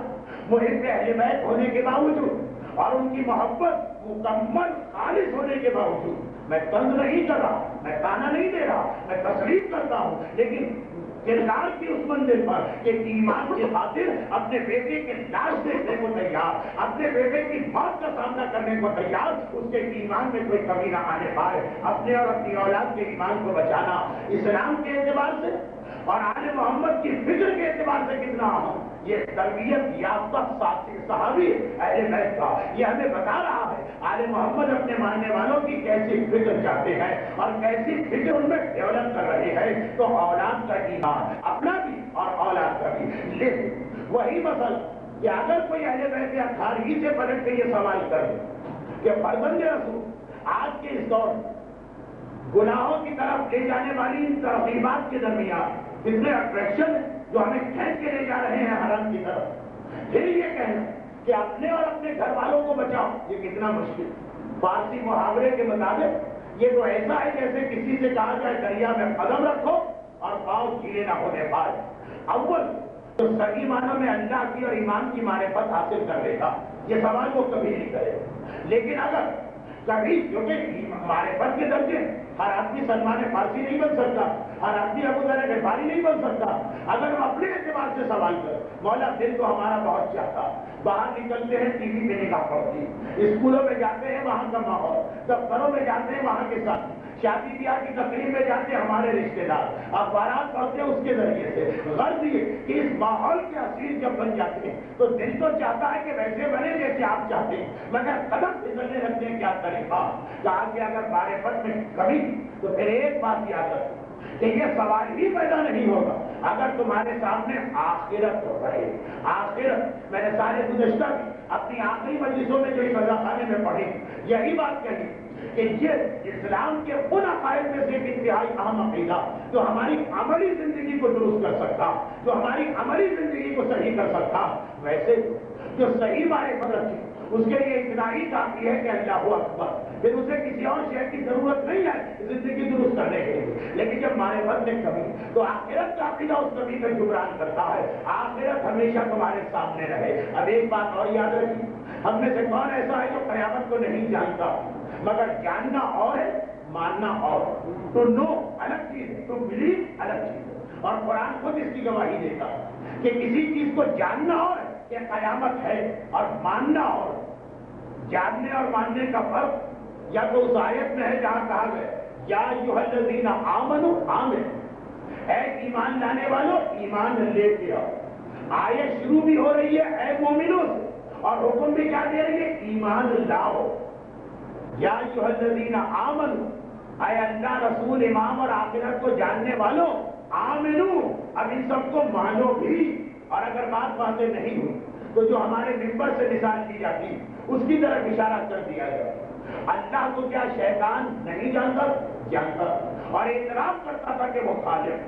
محب اہل بیت ہونے کے باوجود اور ان کی محبت مکمل خالص ہونے کے باوجود, میں طنز نہیں کر رہا, میں تانا نہیں دے رہا, میں تسلیم کرتا ہوں, لیکن کردار کی اس منزل پر کہ ایمان کی خاطر اپنے بیٹے کے لاش دیکھنے کو تیار, اپنے بیٹے کی موت کا سامنا کرنے کو تیار, اس کے ایمان میں کوئی کمی نہ آنے پائے. اپنے اور اپنی اولاد کے ایمان کو بچانا اسلام کے اعتبار سے اور آل محمد کی فکر کے اعتبار سے کتنا اہم. یہ تربیت یافتہ صحابی اہل بیت کا یہ ہمیں بتا رہا ہے آل محمد اپنے ماننے والوں کی کیسی فکر چاہتے ہیں اور کیسی فکر ان میں ڈیولپ کر رہے ہیں. تو اولاد کا ایمان اپنا بھی اور اولاد کا بھی. لیکن وہی مسئلہ کہ اگر کوئی اہل بیت اطہار ہی سے پلٹ کے یہ سوال کرے کہ فرزند رسول آج کے اس دور گناہوں کی طرف لے جانے والی ان ترغیبات کے درمیان کتنے اٹریکشن جو ہمیں کھینچ کے لے جا رہے ہیں حرام کی طرف, پھر یہ کہنا کہ اپنے اور اپنے گھر والوں کو بچاؤ, یہ کتنا مشکل. فارسی محاورے کے مطابق یہ تو ایسا ہے جیسے کسی سے کہا جائے دریا میں قدم رکھو اور پاؤں گیلے نہ ہونے پائے. اول تو صحیح معنوں میں اللہ کی اور ایمان کی معرفت حاصل کر لے گا, یہ سوال وہ کبھی نہیں کرے. لیکن اگر کبھی کیونکہ معرفت کے درجے ہر آدمی سلمان فارسی نہیں بن سکتا, ہر آدمی ابو ذر غفاری نہیں بن سکتا. اگر ہم اپنے اعتبار سے سوال کریں, مولا دل تو ہمارا بہت چاہتا, باہر نکلتے ہیں ٹی وی پہ نگاہ پڑتی, اسکولوں میں جاتے ہیں وہاں کا ماحول, دفتروں میں جاتے ہیں وہاں کے ساتھ, شادی بیاہ کی تقریب میں جاتے ہیں ہمارے رشتے دار, اخبارات پڑھتے ہیں اس کے ذریعے سے. غرض یہ کہ اس ماحول کے اسیر جب بن جاتے ہیں تو دل تو چاہتا ہے کہ ویسے بنے جیسے آپ چاہتے ہیں, مگر قدم پھسلنے لگتے ہیں کیا طریقہ. کہا کہ اگر معرفت میں کمی تو پھر ایک بات یاد رکھو کہ یہ سوال ہی پیدا نہیں ہوگا اگر تمہارے سامنے آخرت رہے. آخرت میں نے سارے گزشتہ بھی اپنی آخری مجلسوں میں جو اس خانے میں پڑھی یہی بات کہی کہ یہ اسلام کے ان عقائد میں سے ایک انتہائی اہم عقیدہ جو ہماری عملی زندگی کو درست کر سکتا, جو ہماری عملی زندگی کو صحیح کر سکتا. ویسے جو صحیح معرفت رکھے اس کے لیے اتنا ہی کافی ہے کہ اللہ اکبر, پھر اسے کسی اور شے کی ضرورت نہیں ہے زندگی درست کرنے کے لیے. لیکن جب معرفت میں کمی تو آخرت کا عقیدہ اس کمی کا جبران کرتا ہے. آخرت ہمیشہ تمہارے سامنے رہے. اب ایک بات اور یاد رکھیے, ہم میں سے کون ایسا ہے جو قیامت کو نہیں جانتا, مگر جاننا اور ہے ماننا اور. تو نو الگ چیز ہے, تو بلیو الگ چیز ہے. اور قرآن خود اس کی گواہی دیتا ہے کہ کسی چیز کو جاننا اور ہے کہ قیامت ہے, اور ماننا اور. جاننے اور ماننے کا فرق یا تو اس آیت میں ہے جہاں کہا گیا یا ایھا الذین آمنوا آمنوا, اے ایمان لانے والوں ایمان لے کے آؤ. آیت شروع بھی ہو رہی ہے اے مومنوں سے, اور حکم بھی کیا دے رہی ہے ایمان لاؤ. یا ایھا الذین آمنوا, اے اللہ رسول امام اور آخرت کو جاننے والوں آمنو, اب ان سب کو مانو بھی. اور اگر بات واضح نہیں ہوئی تو جو ہمارے ممبر سے مثال دی جاتی اس کی طرف اشارہ کر دیا جائے. اللہ کو کیا شیطان نہیں جانتا؟ جانتا, اور اعتراف کرتا تھا کہ وہ خالق.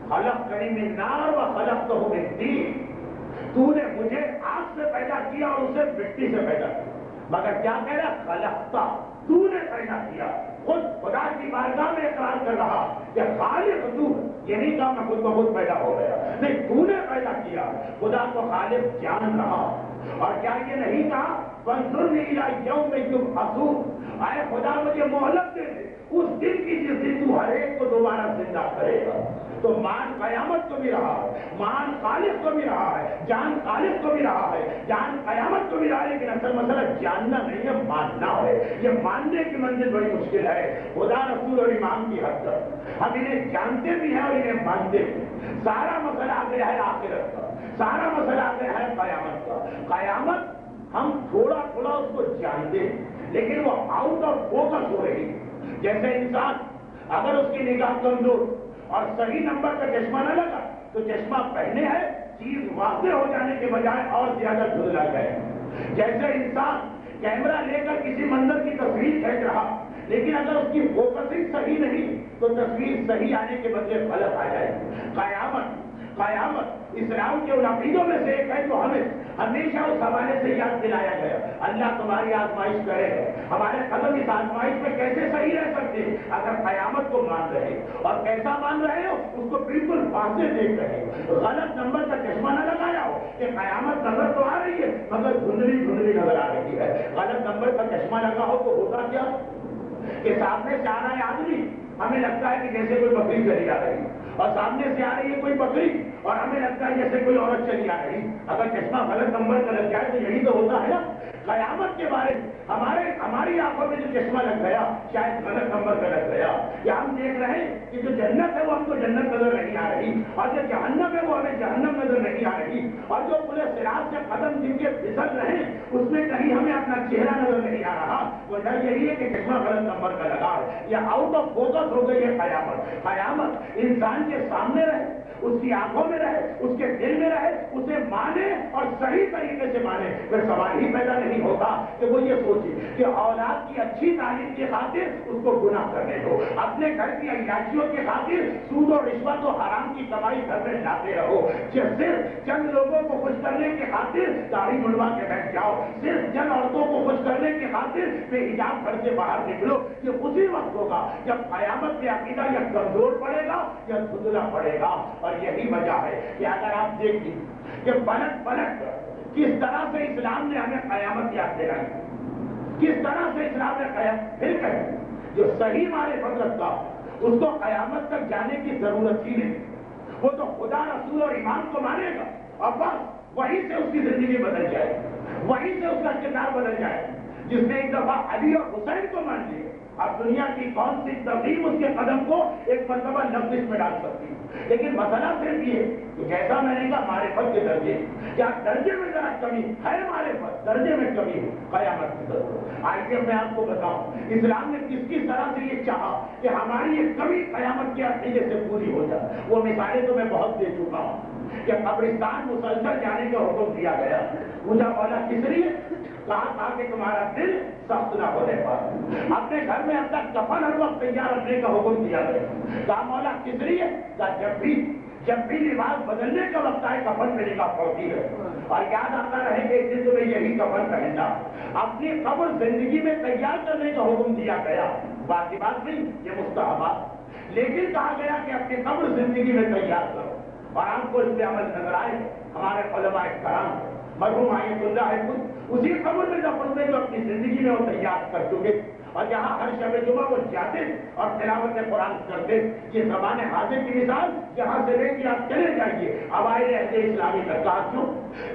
خلقتنی من نار و خلقتہ من طین, تو نے مجھے آگ سے پیدا کیا اور اسے مٹی سے پیدا کیا. مگر کیا کہہ رہا؟ خلقتا, تو نے پیدا کیا. خود خدا کی بارگاہ میں اقرار کر رہا کہ خالق تو, یہ نہیں کہا میں خود بخود پیدا ہو گیا, نہیں تو نے پیدا کیا. خدا کو خالق جان رہا. اور کیا یہ نہیں کہا فانظرنی الی یوم یبعثون, اے خدا مجھے مہلت دے دے اس دن کی جس دن تو ہر ایک کو دوبارہ زندہ کرے گا. تو مان قیامت کو بھی رہا ہے, مان خالق کو بھی رہا ہے, جان خالق کو بھی رہا ہے, جان قیامت کو بھی رہا ہے. لیکن اصل مسئلہ جاننا نہیں ہے, ماننا ہے. یہ ماننے کی منزل بڑی مشکل ہے. خدا رسول اور امام کی حد تک ہم انہیں جانتے بھی ہیں اور انہیں مانتے بھی. سارا مسئلہ آ گیا ہے آخرت کا, سارا مسئلہ آ گیا ہے قیامت کا. قیامت ہم تھوڑا تھوڑا اس کو جانتے ہیں لیکن وہ آؤٹ آف فوکس ہو رہی ہے. جیسے انسان اگر اس کی نگاہ کمزور اور صحیح نمبر کا چشمہ نہ لگا تو چشمہ پہنے ہے چیز واضح ہو جانے کے بجائے اور زیادہ دھندلا گئے. جیسے انسان کیمرہ لے کر کسی منظر کی تصویر کھینچ رہا لیکن اگر اس کی فوکسنگ صحیح نہیں تو تصویر صحیح آنے کے بدلے غلط آ جائے. قیامت اسلام کے ان عقیدوں میں سے ایک ہے جو ہمیں ہمیشہ اس حوالے سے یاد دلایا گیا. اللہ تمہاری آزمائش کرے گا. ہمارے قدم اس آزمائش میں کیسے صحیح رہ سکتے ہیں اگر قیامت کو مان رہے اور کیسا مان رہے ہو اس کو بالکل واضح دیکھ رہے ہو. غلط نمبر کا چشمہ نہ لگایا ہو کہ قیامت نظر تو آ رہی ہے مگر دھندلی دھندلی نظر آ رہی ہے. غلط نمبر کا چشمہ لگا ہو تو ہوتا کیا کہ سامنے سے آ رہا ہے آدمی ہمیں لگتا ہے کہ جیسے کوئی بکری چلی آ رہی اور سامنے سے آ رہی ہے کوئی بکری اور ہمیں لگتا ہے جیسے کوئی عورت چلی آ رہی. اگر چشمہ غلط نمبر کا لگ جائے تو یہی تو ہوتا ہے نا. قیامت کے بارے میں ہماری آنکھوں میں جو چشمہ لگ گیا شاید غلط نمبر کا لگ گیا. یا ہم دیکھ رہے ہیں کہ جو جنت ہے وہ ہم کو جنت نظر نہیں آ رہی اور جو جہنم ہے وہ ہمیں جہنم نظر نہیں آ رہی اور جو پورے صراط سے قدم جن کے پھسل رہے اس میں کہیں ہمیں اپنا چہرہ نظر نہیں آ رہا. وجہ یہی ہے کہ چشمہ غلط نمبر کا لگا ہے یا آؤٹ آف فوکس ہو گئی ہے. قیامت انسان کے سامنے رہے اس کی آنکھوں میں رہے اس کے دل میں رہے اسے مانے اور صحیح طریقے سے مانے. پھر سوال ہی پیدا نہیں ہوتا کہ وہ یہ سوچے کہ اولاد کی اچھی تعلیم کی خاطر اس کو گناہ کرنے دو, اپنے گھر کی عیاشیوں کی خاطر سود و رشوت و حرام کی کمائی گھر میں لاتے رہو, صرف چند لوگوں کو خوش کرنے کی خاطر داڑھی منڈوا کے بیٹھ جاؤ, صرف چند عورتوں کو خوش کرنے کی خاطر بے حجاب گھر سے باہر نکلو. یہ اسی وقت ہوگا جب قیامت کے عقیدہ یا کمزور پڑے گا یا دھندلا پڑے گا. اور یہی وجہ ہے کہ اگر آپ دیکھیں کہ پلٹ کس طرح سے اسلام نے ہمیں قیامت یاد دلائی, کس طرح سے اسلام نے قیامت پھر کہیں جو صحیح معرفت رکھتا اس کو قیامت تک جانے کی ضرورت ہی نہیں. وہ تو خدا رسول اور ایمان کو مانے گا اور بس وہیں سے اس کی زندگی بدل جائے, وہیں سے اس کا کردار بدل جائے. جس نے ایک دفعہ علی اور حسین کو مان لیا اب دنیا کی کون سی تقریب اس کے قدم کو ایک مرتبہ لفظ میں ڈال سکتی ہے. لیکن مسئلہ صرف یہ کہ جیسا میں نے کہا معرفت کے درجے کیا درجے میں ذرا کمی ہے, معرفت درجے میں کمی ہو قیامت کی ضرورت. آئیے میں آپ کو بتاؤں اسلام نے کس طرح سے یہ چاہا کہ ہماری یہ کمی قیامت کے عقیدے سے پوری ہو جائے. وہ مثالیں تو میں بہت دے چکا ہوں کہ قبرستان مسلسل جانے کا حکم دیا گیا. پوچھا مولا کس لیے, کہا تھا کہ تمہارا دل سخت نہ ہونے پائے. اپنے گھر میں اب تک کفن ہر وقت تیار رکھنے کا حکم دیا گیا. کہا مولا کس لیے, کہا جب بھی لباس بدلنے کا وقت آئے کفن میں نگاہ پڑتی ہے اور یاد آتا رہے کہ ایک دن تمہیں یہی کفن پہننا. اپنی قبر زندگی میں تیار کرنے کا حکم دیا گیا. باقی بات نہیں یہ مستحبات, لیکن کہا گیا کہ اپنی قبر زندگی میں تیار کرو. اور آپ کو اس پہ عمل نظر آئے ہمارے علماء کرام مرحوم آیت اللہ ہے خود اسی قبر میں دفن ہوئے جو اپنی زندگی میں وہ تیار کر چکے اور جہاں ہر شب جمعہ وہ جاتے اور تلاوت قرآن کرتے. یہ زبان حاضر کی مثال یہاں سے لے کے آپ چلے جائیے اوائل عہد اسلامی کا. کہا کیوں,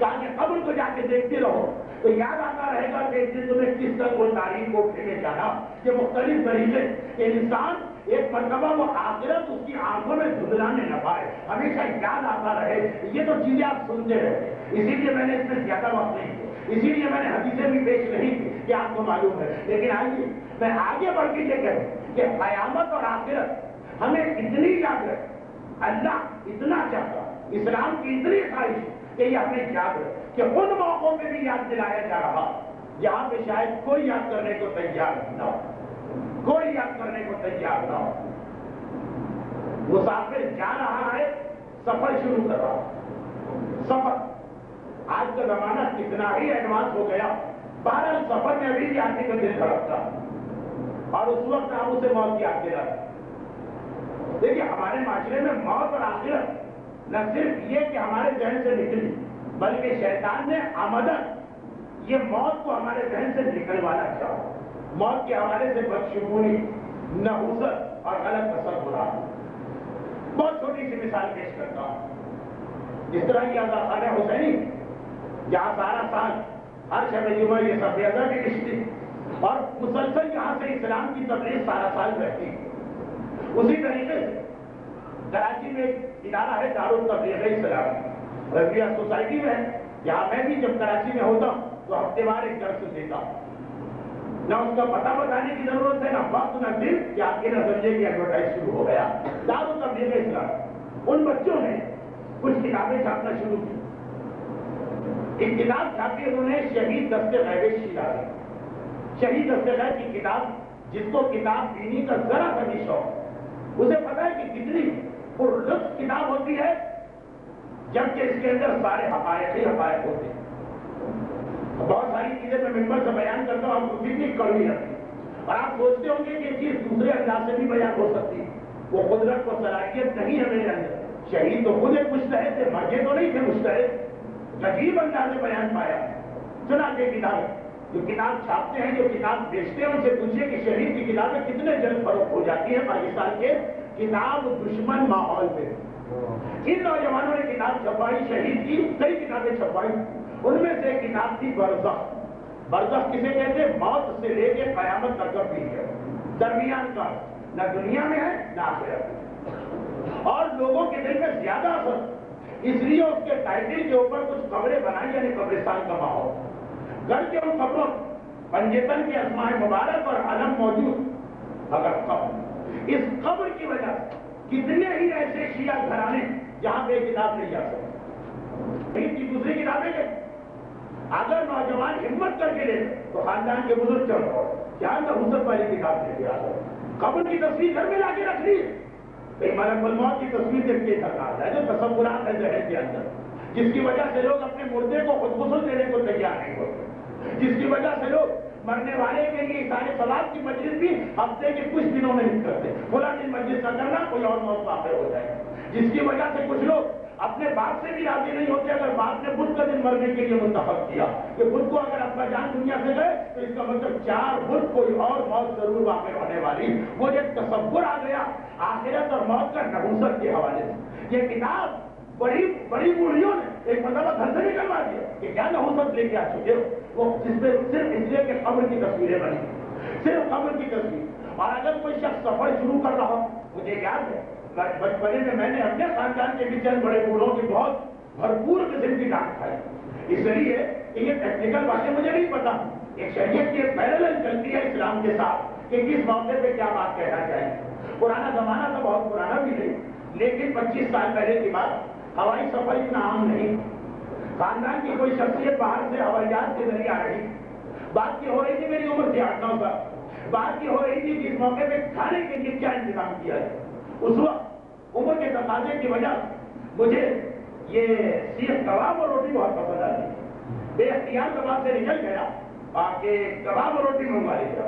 تاکہ قبر کو جا کے دیکھتے رہو تو یاد آتا رہے گا کہ ایک دن تمہیں کس طرح وہ تاریخ کو پھیلے جانا. یہ مختلف طریقے کہ انسان ایک مرتبہ وہ آخرت اس کی آنکھوں میں دھندلانے نہ پائے, ہمیشہ یاد آتا رہے. یہ تو چیزیں آپ سنتے رہتے, اسی لیے میں نے اس میں زیادہ وقت نہیں کیا, اسی لیے میں نے حدیثیں بھی پیش نہیں کی کہ آپ کو معلوم ہے. لیکن آئیے میں آگے بڑھ کے یہ کہوں کہ قیامت اور آخرت ہمیں اتنی یاد رکھے, اللہ اتنا چاہتا, اسلام کی اتنی خواہش کہ یہ ہمیں یاد رکھے کہ ان موقعوں پہ بھی یاد دلایا جا رہا جہاں پہ شاید کوئی یاد کرنے کو تیار نہ ہو, کوئی یاد کرنے کو تیار نہ ہو. مسافر جا رہا ہے, سفر شروع کر رہا. سفر آج کا زمانہ کتنا ہی ایڈوانس ہو گیا, 12 سفر میں ابھی بھی آنے کا دل دھڑکتا اور اس وقت آپ اسے موت کی یاد دلاتے. دیکھیے ہمارے معاشرے میں موت اور آخرت نہ صرف یہ کہ ہمارے ذہن سے نکلی بلکہ شیطان نے آمدن یہ موت کو ہمارے ذہن سے نکلوانا چاہا. موت کے حوالے سے بدشگونی, نحوست اور غلط تصور. بہت چھوٹی سی مثال پیش کرتا ہوں. جس طرح کی آزاد خانہ حسینی جہاں سارا سال ہر شب جمعہ یہ سفیدہ کی کشتی اور مسلسل یہاں سے اسلام کی تبلیغ سارا سال رہتی ہے, اسی طریقے سے کراچی میں ایک ادارہ ہے دارالتبلیغ اسلام رضویہ سوسائٹی میں, جہاں میں بھی جب کراچی میں ہوتا ہوں تو ہفتے وار ایک درس دیتا ہوں. نہ اس کا پتہ بتانے کی ضرورت ہے، نہ وقت، نہ دن، کہ آپ یہ نہ سمجھے کہ ایڈورٹائز شروع ہو گیا. دار التبلیغ اسلام ان بچوں نے کچھ کتابیں چھاپنا شروع کی. ایک کتاب چھاپی انہوں نے شہید دست غیب شیرازی. شہید دست غیب کی کتاب، جس کو کتاب بینی کا ذرا سا بھی شوق، اسے پتا ہے کہ کتنی پرلطف کتاب ہوتی ہے جبکہ اس کے اندر سارے حقائق ہی حقائق ہوتے ہیں. بہت ساری چیزیں میں ممبر سے بیان کرتا ہوں، آپ کو کتنی کڑوی لگتی ہے اور آپ سوچتے ہوں گے کہ یہ چیز دوسرے انداز سے بھی بیان ہو سکتی ہے. وہ قدرت کو صلاحیت نہیں ہے میرے اندر. شہید تو خود ایک مجتہد تھے، مرجے تو نہیں تھے مجتہد. عجیب انداز سے بیان پایا. چنانچہ کتاب جو کتاب چھاپتے ہیں، جو کتاب بیچتے ہیں، ان سے پوچھیے کہ شہید کی کتابیں کتنے جلد فروخت ہو جاتی ہیں پاکستان کے کتاب دشمن ماحول میں. ان نوجوانوں نے کتاب چھپائی، شہید کی کئی کتابیں چھپائی. ان میں سے ایک کتاب تھی برزخ. برزخ کسے کہتے ہیں؟ موت سے لے کے قیامت تک کا پیریڈ، درمیان کا، نہ دنیا میں ہے نہ آخرت میں. اور لوگوں کے دل میں زیادہ اثر اس لیے اس کے ٹائٹل کے اوپر کچھ قبریں بنائی، یعنی قبرستان کا ماحول. گھر کے ان قبروں پنجتن کے اسماء مبارک اور علم موجود، مگر قبر، اس قبر کی وجہ سے کتنے ہی ایسے شیعہ گھرانے جہاں پہ کتاب نہیں جا سکتے. کی دوسری کتابیں کہ اگر نوجوان ہمت کر کے لے تو خاندان کے بزرگ چل رہا ہو کیا نحوست والی کتاب لے کے آ رہا. قبر کی تصویر گھر میں لا کے رکھ لی. ملک الموت کی تصویر دیکھ کے سرکار ہے جو تصورات ہے ذہن کے اندر، جس کی وجہ سے لوگ اپنے مردے کو خود غسل دینے کو تیار نہیں ہوتے، جس کی وجہ سے لوگ مرنے والے کے لیے سارے ثواب کی مجلس بھی ہفتے کے کچھ دنوں میں نہیں کرتے. فلاں دن مجلس نہ کرنا، کوئی اور موت واقع ہو جائے. جس کی وجہ سے کچھ لوگ اپنے باپ سے بھی راضی نہیں ہوتے اگر باپ نے بدھ کا دن مرنے کے لیے منتخب کیا کہ بدھ کو اگر ابا جان دنیا سے گئے تو اس کا مطلب 4 بدھ کوئی اور موت ضرور واقع ہونے والی. وہ ایک تصور آ گیا آخرت اور موت کا نحوست کے حوالے سے. یہ کتاب بڑی بڑی بوڑھیوں نے ایک مرتبہ گھر سے نکلوا دیا کہ کیا نحوست لے کے آ چکے ہو. وہ جس پہ صرف اس لیے کہ قبر کی تصویریں بنی، صرف قبر کی تصویر. اور اگر کوئی شخص سفر شروع کر رہا ہو، مجھے یاد ہے بچپنے میں میں نے اپنے خاندان کے بھی چند بڑے بوڑھوں کی بہت بھرپور قسم کی ڈانٹ کھائی، اس لیے کہ یہ ٹیکنیکل باتیں مجھے نہیں پتا. ایک شریعت کی ایک پیرالل چلتی ہے اسلام کے ساتھ کہ کس موقع پہ کیا بات کہنا چاہیے. پرانا زمانہ تو بہت پرانا بھی نہیں، لیکن 25 سال پہلے کی بات. ہوائی سفر اتنا عام نہیں. خاندان کی کوئی شخصیت باہر سے ہوائی جہاز کے ذریعے آ رہی. بات کی ہو رہی تھی، میری عمر تھی 8-9 سال. بات کی ہو رہی تھی کہ اس موقع پہ کھانے کے لیے کیا انتظام کیا جائے. اس وقت عمر کے تقاضے کی وجہ مجھے یہ صرف کباب اور روٹی بہت پسند آتی. بے اختیار کباب سے نکل گیا کہ کباب اور روٹی منگوا لیا.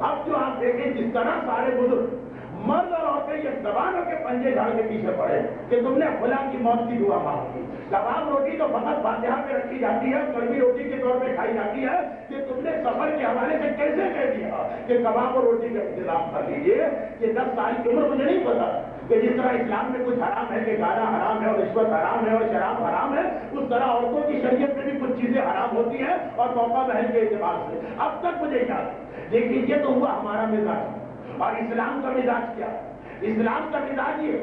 اب جو آپ دیکھیں جس طرح سارے بزرگ مرد اور عورتیں یہ زبانوں کے پنجے جھاڑ کے پیچھے پڑے کہ تم نے فلاں کی موت کی دعا مانگی. کباب روٹی تو فقط فاتحہ پہ رکھی جاتی ہے، کڑوی روٹی کے طور پہ کھائی جاتی ہے کہ تم نے سفر کے حوالے سے کیسے کہہ دیا کہ کباب اور روٹی کا انتظام کر لیجیے. یہ 10 سال کی عمر مجھے نہیں پتا کہ جس طرح اسلام میں کچھ حرام ہے کہ گانا حرام ہے اور رشوت حرام ہے اور شراب حرام ہے، اس طرح عورتوں کی شریعت میں بھی کچھ چیزیں حرام ہوتی ہیں اور موقع محل کے اعتبار سے. اب تک مجھے یاد ہے. لیکن یہ تو ہوا ہمارا مزاج. اور اسلام کا مزاج کیا؟ اسلام کا مزاج یہ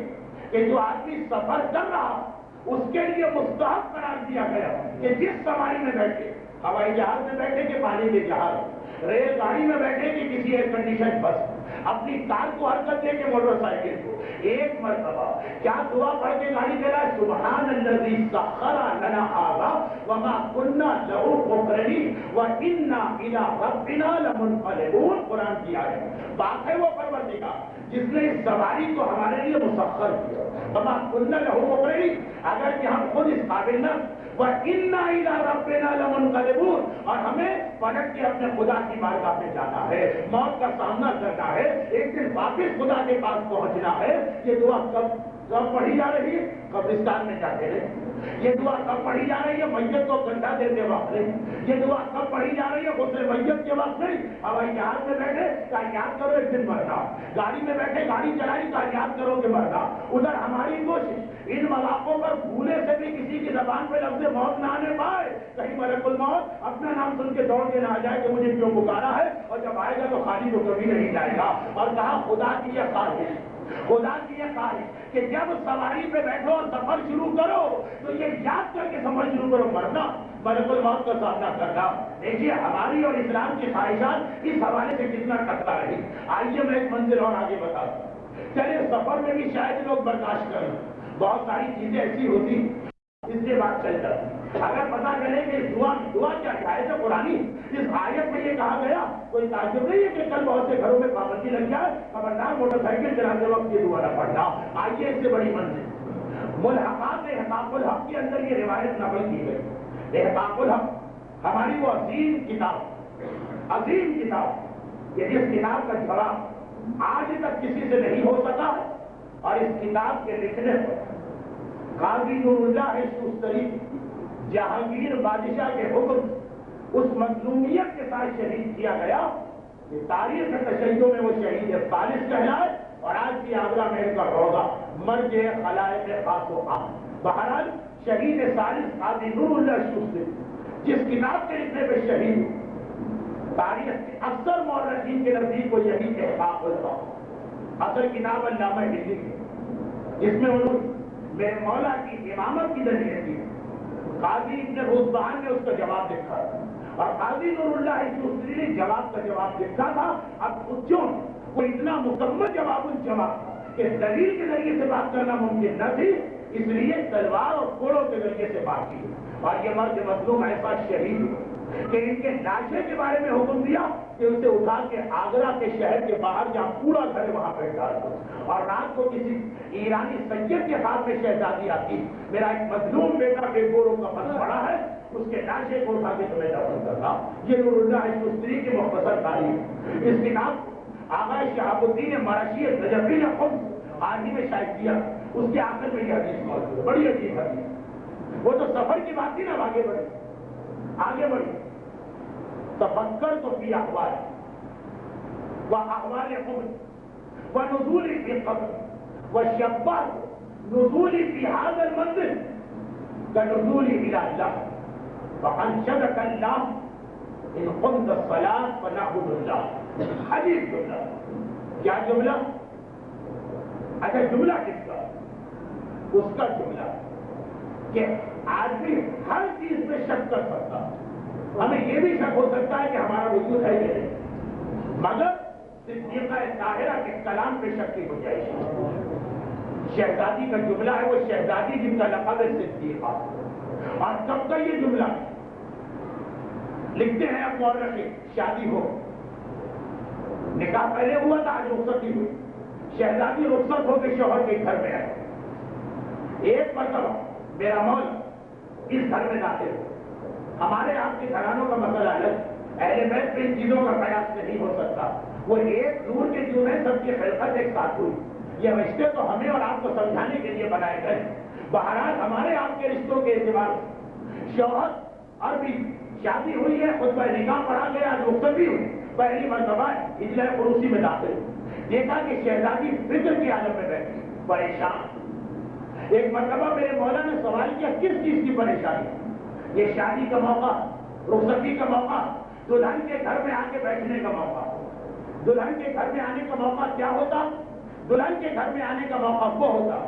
کہ جو آدمی سفر کر رہا اس کے لیے مستحب قرار دیا گیا کہ جس سواری میں بیٹھے، ہوائی جہاز میں بیٹھے کہ پانی کے جہاز، ریل گاڑی میں بیٹھے کہ کسی ایئر کنڈیشن بس، اپنی کار کو حرکت دے کے موٹر سائیکل کو ایک مرتبہ کیا دعا پڑھ کے گاڑی دے رہا ہے؟ سبحان الذی سخر لنا ھذا وما كنا له مقرنین وانا الی ربنا لمنقلبون. قرآن کی آیت. بات ہے وہ پروردگار جس نے اس سواری کو ہمارے لیے مسخر کیا. وما كنا له مقرنین، اگر کہ ہم خود اس قابل نہ وَإِنَّا إِلَىٰ رَبِّنَا لَمُنْقَلِبُونَ، اور ہمیں پلٹ کے اپنے خدا کی بارگاہ میں جانا ہے، موت کا سامنا کرنا ہے، ایک دن واپس خدا کے پاس پہنچنا ہے. یہ دعا کب پڑھی جا رہی ہے؟ قبرستان میں جا کے. یہ دعا کب پڑھی جا رہی ہے؟ میت کو کنڈا دیتے وقت نہیں. یہ دعا کب پڑھی جا رہی ہے؟ غسل میت کے وقت نہیں. ہوائی جہاز میں بیٹھے کیا یاد کرو ایک دن مرنا، گاڑی میں بیٹھے گاڑی چلائی کیا یاد کرو کہ مرنا. ادھر ہماری کوشش ان مواقعوں پر بھولے سے بھی کسی کی زبان پہ لفظ موت نہ آنے پائے. کہیں ملک الموت اپنا نام سن کے دوڑ کے نہ آ جائے کہ مجھے کیوں پکارا ہے، اور جب آئے گا تو خالی تو کبھی نہیں جائے گا. اور کہا خدا کی یہ خواہش خدا کی یہ خواہش کہ جب سواری پہ بیٹھو اور سفر شروع کرو تو یہ یاد کر کے سفر شروع کرو، مرنا ملک الموت کا سامنا کرنا۔ دیکھیے ہماری اور اسلام کی خواہشات اس حوالے سے کتنا ٹکرا رہی۔ آئیے میں ایک منزل اور آگے بتاتا ہوں۔ چلے سفر میں بھی شاید لوگ برداشت کریں، بہت ساری چیزیں ایسی ہوتی اس کے بعد چل جاتی۔ اگر پتا چلے کہ دعا کیا آیت قرآنی، اس آیت میں یہ کہا گیا، کوئی تعجب نہیں ہے کہ کل بہت سے گھروں میں پابندی لگ جائے، خبردار موٹر سائیکل چلاتے وقت یہ دعا نہ پڑھنا۔ آئیے اس سے بڑی منزل ملحقات احقاق الحق کے اندر یہ روایت نقل کی گئی۔ احقاق الحق ہماری وہ عظیم کتاب کہ جس کتاب کا جواب آج تک کسی سے نہیں ہو سکا، اور اس کتاب کے لکھنے پر قاضی نور اللہ شوستری جہانگیر بادشاہ کے حکم اس مظلومیت کے ساتھ شہید کیا گیا کہ تاریخ تشیعوں میں وہ شہید خالص کہلائے، اور آج کی آگرہ محل کا روضہ مرج خلائق خاص و عام۔ بہرحال شہید ثالث قاضی نور اللہ شوستری جس کتاب کے لکھنے پہ شہید، تاریخ کے اکثر مورخین کے نزدیک وہ یہی احقاق الحق، اصل کتاب علامہ ہندی کی، جس میں انہوں نے میرے مولا کی امامت کی دلیل دی۔ قاضی ابن روزبان نے اس کا جواب لکھا تھا، اور قاضی نور اللہ شوستری نے جواب کا جواب لکھا تھا۔ اب کیوں وہ اتنا مکمل جواب الجواب کہ دلیل کے ذریعے سے بات کرنا ممکن نہ تھی، اس لیے تلوار اور کوڑوں کے ذریعے سے بات کی، اور یہ مرد مظلوم ایسا شہید کہ ان کے لاشے کے بارے میں حکم دیا کہ اسے اٹھا کے آگرہ کے شہر کے باہر جہاں پورا گھر وہاں پہ ڈال دو، اور رات کو کسی ایرانی سید کے ہاتھ میں شہزادی آتی، میرا ایک مظلوم بیٹا بے گوروں کا پن پڑا ہے، اس کے لاشے کو اٹھا کے تمہیں دفن کرنا۔ یہ نور اللہ شوستری کی مختصر تاریخ۔ اس کتاب آغا شہاب الدین مرشی نجفی نے خود عارضی میں شائع کیا، اس کے آخر میں یہ حدیث موجود ہے، بڑی عجیب حدیث۔ وہ تو سفر کی بات تھی نا، آگے بڑھی تفکر تو فی احوال و احوال عمر و نزول فی قبر و شبہ نزول فی هذا المنزل كنزول الى الله وانشدك الله ان قمت الصلاة فنعبد الله۔ عجیب جملہ، کیا جملہ؟ اچھا جملہ کس کا؟ اس کا جملہ کہ آدمی ہر چیز میں شک کر سکتا، ہمیں یہ بھی شک ہو سکتا ہے کہ ہمارا وجود ہے کہ نہیں، مگر صدیقہ طاہرہ کے کلام پہ شک کی گنجائش۔ شہزادی کا جملہ ہے، وہ شہزادی جن کا لقب ہے صدیقہ، اور کب کا یہ جملہ لکھتے ہیں اب مورخین، شادی ہو، نکاح پہلے ہوا تھا، آج رخصتی ہوئی، شہزادی رخصت ہو کے شوہر کے گھر میں آئے، ایک مرتبہ میرا مولا اس گھر میں داخل ہو۔ ہمارے آپ کے گھرانوں کا مسئلہ الگ، اہل بیت پہ ان چیزوں کا قیاس نہیں ہو سکتا، وہ ایک نور کے جو ہے سب کی خلقت ایک ساتھ ہوئی، یہ رشتے تو ہمیں اور آپ کو سمجھانے کے لیے بنائے گئے۔ بہرحال ہمارے آپ کے رشتوں کے اعتبار سے شوہر اور بھی شادی ہوئی ہے، خطبہ نکاح پڑھا گیا، رخصت بھی ہوئی، پہلی مرتبہ اجلاء عروسی میں داخل ہوئی، دیکھا کہ شہزادی فکر کی عالم میں بیٹھی پریشان۔ ایک مرتبہ میرے مولا نے سوال کیا کس چیز کی پریشانی؟ یہ شادی کا موقع، رخصتی کا موقع، دلہن کے گھر میں آ کے بیٹھنے کا موقع۔ دلہن کے گھر میں آنے کا موقع کیا ہوتا؟ دلہن کے گھر میں آنے کا موقع وہ ہوتا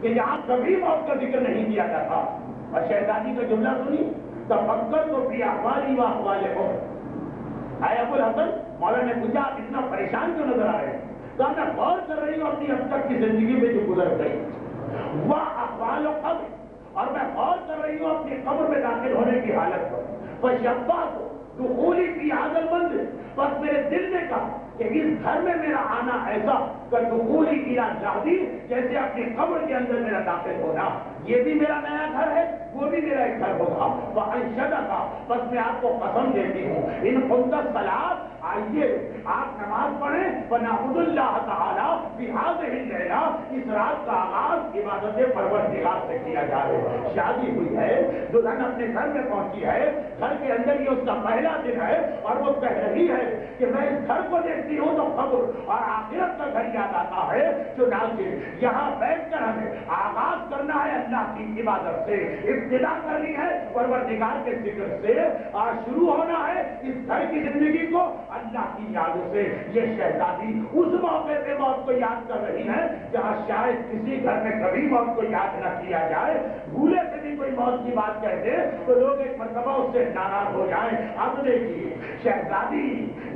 کہ جہاں کبھی موت کا ذکر نہیں کیا جاتا۔ اور شہزادی کا جملہ سنی، تفکر تو فی احوالی و احوال عمر۔ اے ابو الحسن، مولا نے پوچھا آپ اتنا پریشان کیوں نظر آ رہے ہیں؟ تو میں غور کر رہی ہوں اپنی اب تک کی زندگی میں جو گزر گئی، وہ احوال و قبر، اور میں غور کر رہی ہوں اپنی قبر میں داخل ہونے کی حالت پر۔ فشبعت دخولی فی هذا المنزل، بس میرے دل نے کہا کہ اس گھر میں میرا آنا ایسا کہ دخولی الی لحدی، جیسے اپنی قبر کے اندر میرا داخل ہونا، یہ بھی میرا نیا گھر ہے، وہ بھی میرا ایک گھر ہوگا۔ وانشدک، بس میں آپ کو قسم دیتی ہوں، ان قمت الصلاۃ، آئیے آپ نماز پڑھیں، فنعبد اللہ تعالی فی هذه الليلہ، اس رات کا آغاز عبادت پروردگار سے کیا جائے۔ شادی ہوئی ہے، دلہن اپنے گھر میں پہنچی ہے، گھر کے اندر یہ اس کا پہلا دن ہے، اور وہ کہہ رہی ہے کہ میں اس اس گھر کو دیکھتی ہوں تو قبر اور آخرت کا گھر یاد آتا ہے. چنانچہ یہاں بیٹھ کر ہمیں آغاز کرنا ہے اللہ کی عبادت سے, ابتدا کرنی ہے پروردگار کے ذکر سے, اور شروع ہونا ہے اس گھر کی زندگی کو اللہ کی یادوں سے. یہ شہزادی اس موقع پہ موت کو یاد کر رہی ہے جہاں شاید کسی گھر میں کبھی موت کو یاد نہ کیا جائے. بھولے سے بھی کوئی موت کی بات کہہ دے تو لوگ ایک مرتبہ اس سے ناراض ہو جائیں. اب دیکھیے شہزادی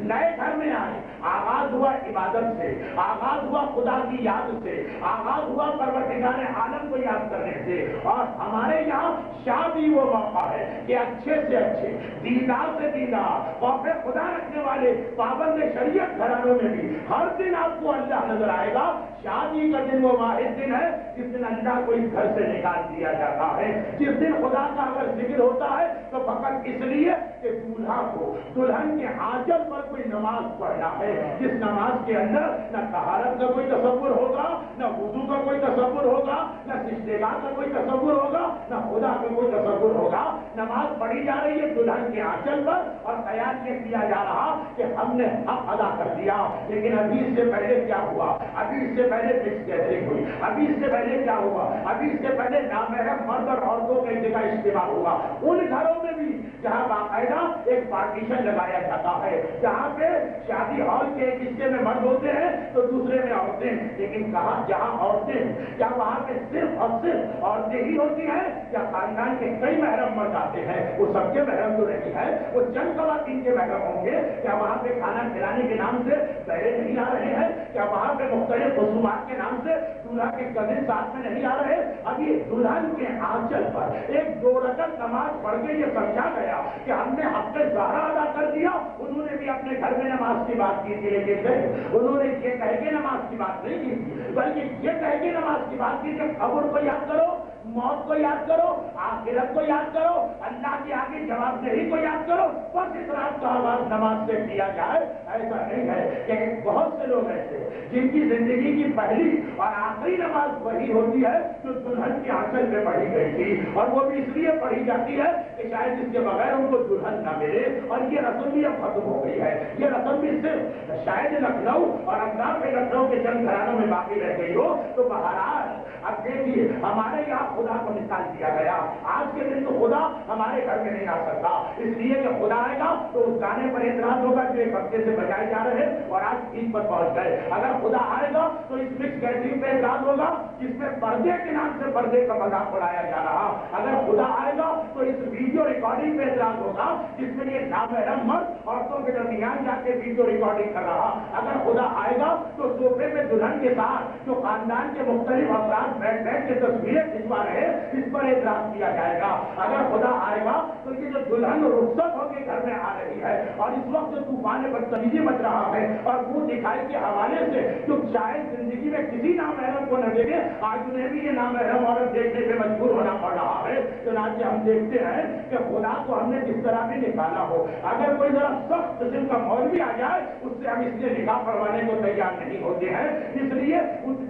نئے گھر میں آئے, آغاز ہوا عبادت سے, آغاز ہوا خدا کی یاد سے, آغاز ہوا پروردگار عالم کو یاد کرنے سے. اور ہمارے یہاں شادی وہ موقع ہے کہ اچھے سے اچھے, دیندار سے دیندار, خوف خدا رکھنے والے پابند شریعت گھرانوں میں بھی ہر دن آپ کو اللہ نظر آئے گا. شادی کا دن وہ واحد دن ہے جس دن اللہ کو اس گھر سے نکال دیا جاتا ہے. جس دن خدا کا اگر ذکر ہوتا ہے تو فقط اس لیے کہ دولہا کو دلہن کے آنچل پر کوئی نماز پڑھنا ہے, جس نماز کے اندر نہ طہارت کا کوئی تصور ہوگا, نہ وضو کا کوئی تصور ہوگا, نہ استغفار کا کوئی تصور ہوگا, نہ خدا کا کوئی تصور ہوگا. نماز پڑھی جا رہی ہے دلہن کے آنچل پر اور خیال یہ کیا جا رہا کہ ہم نے حق ادا کر دیا. لیکن ابھی اس سے پہلے کیا ہوا, ابھی اس سے پہلے مکس گیدرنگ ہوئی, ابھی اس سے پہلے کیا ہوا, ابھی اس سے پہلے نامحرم مرد اور عورتوں کا ایک جگہ اجتماع ہوا. ان گھروں میں بھی جہاں باقاعدہ ایک پارٹیشن لگایا جاتا ہے, جہاں پہ شادی ہال کے ایک حصے میں مرد ہوتے ہیں تو دوسرے میں عورتیں. لیکن کہاں جہاں عورتیں, کیا وہاں پہ صرف اور صرف عورتیں ہی ہوتی ہیں یا خاندان کے کئی محرم مرد آتے ہیں؟ وہ سب کے محرم تو نہیں ہے, وہ چند خواتین کے محرم ہوں گے. کیا وہاں پہ کھانا کھلانے کے نام سے بہرے نہیں آ رہے ہیں؟ کیا وہاں پہ مختلف رسومات کے نام سے دولہا کے کزن ساتھ میں نہیں آ رہے؟ ابھی دلہن کے آنچل پر ایک 2 رکعت نماز پڑھ کے یہ سمجھا گیا کہ ہم نے حق زہرا ادا کر دیا. انہوں نے بھی اپنے گھر میں نماز کی بات کی تھی, لیکن انہوں نے یہ کہہ کے نماز کی بات نہیں کی تھی, بلکہ یہ کہہ کے نماز کی بات کی کہ قبر کو یاد کرو, موت کو یاد کرو, آخرت کو یاد کرو, اللہ کے آگے جواب دہی کو یاد کرو. بس اس رات کا آغاز نماز سے کیا جائے. ایسا نہیں ہے کہ بہت سے لوگ ایسے جن کی زندگی کی پہلی اور آخری نماز وہی ہوتی ہے جو دلہن کے آنچل میں پڑھی گئی تھی, اور وہ بھی اس لیے پڑھی جاتی ہے کہ شاید اس کے بغیر ان کو دلہن نہ ملے. اور یہ رسم بھی اب ختم ہو گئی ہے. یہ رسم بھی صرف شاید لکھنؤ اور انداز میں لکھنؤ کے چند گھرانوں میں باقی رہ گئی ہو. تو بہرحال اب دیکھیے ہمارے یہاں خدا کو نکال دیا گیا. آج کے دن تو خدا ہمارے گھر میں نہیں آ سکتا, اس لیے کہ خدا آئے گا تو اس گانے پر اعتراض ہوگا جو ایک ہفتے سے بجائے جا رہے اور آج عید پر پہنچ گئے. اگر خدا آئے گا تو اس مکس گیدرنگ پہ اعتراض ہوگا جس میں پردے کے نام سے پردے کا مذاق اڑایا جا رہا. اگر خدا آئے گا تو اس ویڈیو ریکارڈنگ پہ اعتراض ہوگا جس میں یہ نامحرم مرد عورتوں کے درمیان جا کے ویڈیو ریکارڈنگ کر رہا. اگر خدا آئے گا تو صوفے میں دلہن کے ساتھ جو خاندان کے مختلف افراد بیٹھ بیٹھ کے تصویریں کھنچوا رہے اس پر اعتراض کیا جائے گا. اگر خدا آئے گا تو یہ جو دلہن رخصت ہو کے گھر میں آ رہی ہے اور اس وقت جو طوفان بدتمیزی مچ رہا ہے اور منہ دکھائی کے حوالے سے جو شاید زندگی میں کسی نامحرم کو نہ دیکھے, آج انہیں بھی یہ نامحرم عورت دیکھنے پہ مجبور ہونا پڑ رہا ہے. چنانچہ ہم دیکھتے ہیں کہ خدا کو ہم نے کس طرح بھی نکالا ہو. اگر کوئی ذرا سخت قسم کا مولوی آ جائے اس سے ہم اس لیے نکاح پڑھوانے کو تیار نہیں ہوتے ہیں. اس لیے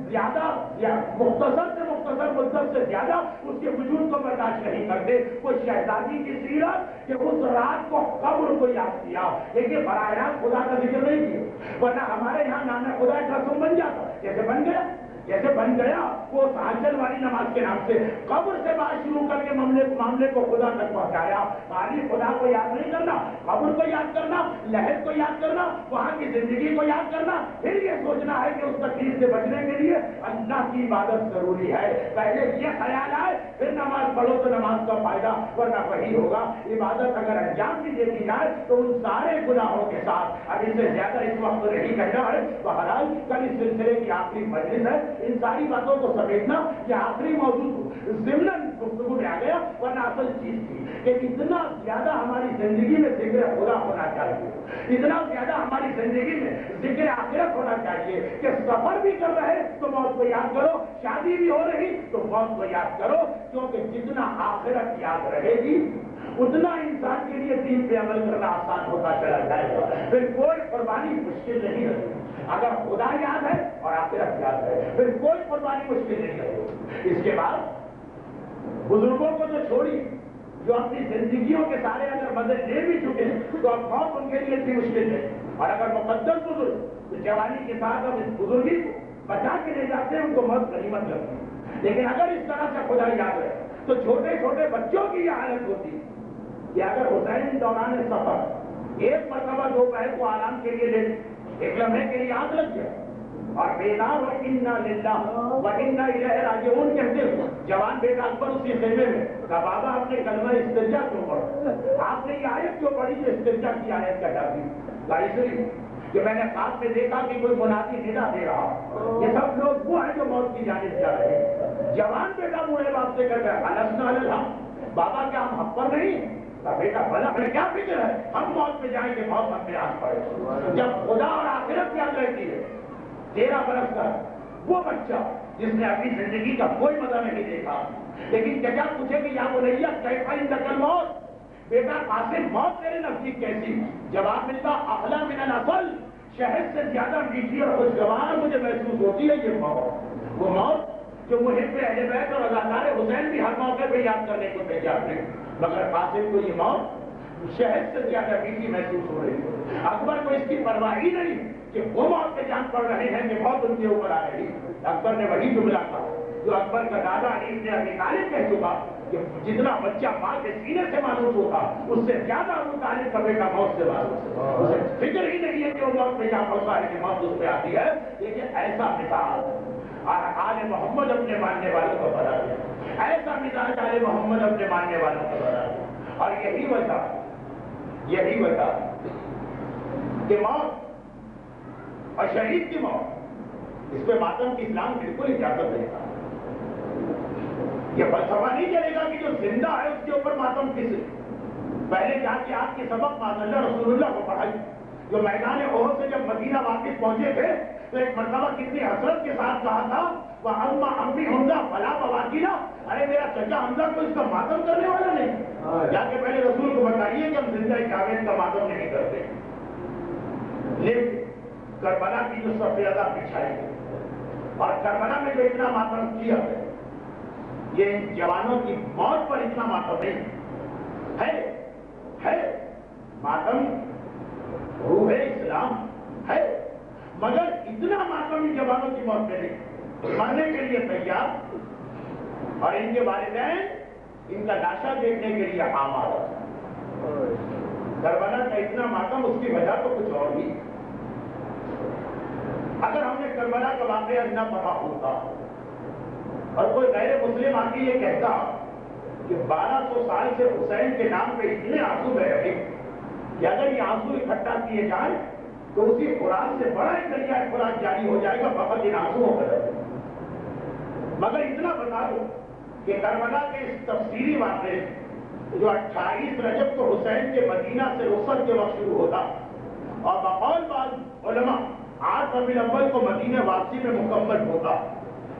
زیادہ مختصر سے مختصر مدت سے زیادہ اس کے وجود کو برداشت نہیں کرتے. وہ شہزادی کی سیرت کہ اس رات کو قبر کو یاد کیا, لیکن براہ راست خدا کا ذکر نہیں کیا. ورنہ ہمارے یہاں نام خدا ایک رسم بن جاتا, جیسے بن گیا وہ آنچل والی نماز کے نام سے قبر سے بات شروع کر کے معاملے کو خدا تک پہنچایا. خالی خدا کو یاد نہیں کرنا, قبر کو یاد کرنا, لہر کو یاد کرنا, وہاں کی زندگی کو یاد کرنا, پھر یہ سوچنا ہے کہ اس تکلیف سے بچنے کے لیے اللہ کی عبادت ضروری ہے. پہلے یہ خیال آئے پھر نماز پڑھو تو نماز کا فائدہ, ورنہ وہی ہوگا. عبادت اگر انجام بھی دیکھی جائے تو ان سارے گناہوں کے ساتھ. اب اس سے زیادہ اس وقت نہیں کہنا ہے. بہرحال کل اس سلسلے کی آخری مجلس ہے, ان ساری باتوں کو سمیٹنا یہ آخری موضوع ضمن گفتگو میں آ گیا. ورنہ اصل چیز تھی کہ اتنا زیادہ ہماری زندگی میں ذکر خدا ہونا چاہیے, اتنا زیادہ ہماری زندگی میں ذکر آخرت ہونا چاہیے کہ سفر بھی کر رہے تو موت کو یاد کرو, شادی بھی ہو رہی تو موت کو یاد کرو. کیونکہ جتنا آخرت یاد رہے گی اتنا انسان کے لیے دین پہ عمل کرنا آسان ہوتا چلا جائے گا. پھر کوئی قربانی مشکل نہیں رہے. اگر خدا یاد ہے اور آخرت یاد ہے پھر کوئی قربانی مشکل نہیں رہے. اس کے بعد بزرگوں کو تو چھوڑی, جو اپنی زندگیوں کے سارے اگر مدد لے بھی چکے تو اب موت ان کے لیے اتنی مشکل نہیں. اور اگر مقدر بزرگ تو جوانی کے ساتھ اب اس بزرگی کو بچا کے لے جاتے ہیں، ان کو موت غنیمت لگتی ہے۔ لیکن اگر اس طرح سے خدا یاد رہے تو چھوٹے چھوٹے بچوں کی یہ حالت ہوتی کہ اگر حسین دوران سفر ایک مرتبہ دوپہر کو آرام کے لیے لے ایک لمحے کے لیے آنکھ لگ گیا اور بیدار و انا للہ و انا الیہ راجعون کہتے ہوئے جوان بیٹا اکبر اسی خیمے میں کہا بابا آپ نے کلمہ استرجا کیوں پڑھا، آپ نے یہ آیت کیوں پڑھی جو استرجا کی آیت کا ڈر دی؟ اس لیے کہ میں نے خواب میں دیکھا کہ کوئی منادی ندا دے رہا، یہ سب لوگ وہ ہیں جو موت کی جانب جا رہے ہیں۔ جوان بیٹا بوڑھے باپ سے کہتا ہے السنا الحق، بابا کیا ہم حق پر نہیں؟ بیٹا بھلا ہمیں کیا فکر ہے، ہم موت پہ جائیں گے، موت ہم پہ آن پڑے۔ جب خدا اور آخرت یاد رہتی ہے 13 برس کا وہ بچہ جس نے اپنی زندگی کا کوئی مزہ نہیں دیکھا، لیکن چچا پوچھے کہ یا بنیا کیفا عندک الموت، بیٹا قاسم موت تیرے نزدیک کیسی؟ جواب ملتا احلی من العسل، شہد سے زیادہ میٹھی اور خوشگوار مجھے محسوس ہوتی ہے یہ موت، وہ موت جو محب اہل بیت اور رضاکار حسین بھی ہر موقع پہ یاد کرنے کو تیار ہیں، مگر قاسم کو یہ موت شہد سے زیادہ میٹھی محسوس ہو رہی ہے۔ اکبر کو اس کی پرواہ ہی نہیں کہ وہ موت پہ جان پڑ رہے ہیں کہ موت ان کے اوپر آ رہی۔ اکبر نے وہی جملہ کہا جو اکبر کا دادا علی بن ابی طالب کہہ چکا کہ جتنا بچہ ماں کے سینے سے مانوس ہوتا اس سے زیادہ ابو طالب کا بیٹا موت سے مانوس ہے، اسے فکر ہی نہیں ہے کہ وہ موت پہ جان پڑتا ہے کہ موت اس پہ آتی ہے۔ لیکن ایسا مثال آل محمد اپنے ماننے والوں کو بتا دیا، ایسا مزاج آل محمد اپنے ماننے والوں کو بتا دیا۔ اور یہی وجہ کہ موت اور شہید کی موت اس پہ ماتم کی اسلام بالکل اجازت نہیں تھا۔ یہ فلسفہ نہیں چلے گا کہ جو زندہ ہے اس کے اوپر ماتم کس، پہلے جا کے آپ کی سبق اللہ رسول اللہ کو پڑھائی، جو میدان احد سے جب مدینہ واپس پہنچے تھے تو ایک مرتبہ کتنی حسرت کے ساتھ کہا تھا وہ امی حمزہ فلا بواکینا، ارے میرا چچا حمزہ کو اس کا ماتم کرنے والا نہیں، جا کے پہلے رسول کو بتائیے کہ ہم زندہ جاوید کا ماتم نہیں کرتے۔ لیکن کربلا کی جو سفیدہ بچھائی گئی اور کربلا میں جو اتنا ماتم کیا ہے، یہ ان جوانوں کی موت پر اتنا ماتم نہیں ہے ماتم روح اسلام ہے، مگر اتنا ماتم ان جوانوں کی موت پہ نہیں، مرنے کے لیے تیار اور ان کے والدین ان کا لاشا دیکھنے کے لیے آمادہ۔ کربلا کا اتنا ماتم اس کی وجہ تو کچھ اور ہی۔ اگر ہم نے کربلا کا واقعہ نہ پڑھا ہوتا اور کوئی غیر مسلم آ کے یہ کہتا کہ 1200 سال سے حسین کے نام پہ اتنے آنسو بہ رہے کہ اگر یہ آنسو اکٹھا کیے جائیں تو اسی خوراک سے بڑا ایک دریا خوراک جاری ہو جائے گا فقط ان آنسوؤں کا۔ مگر اتنا بتا دو کہ کربلا کے اس تفصیلی واقعے جو 28 رجب کو حسین کے مدینہ سے رخصت کے وقت شروع ہوتا اور بقول بعض علماء 8 ربیع الاول کو مدینہ واپسی میں مکمل ہوتا،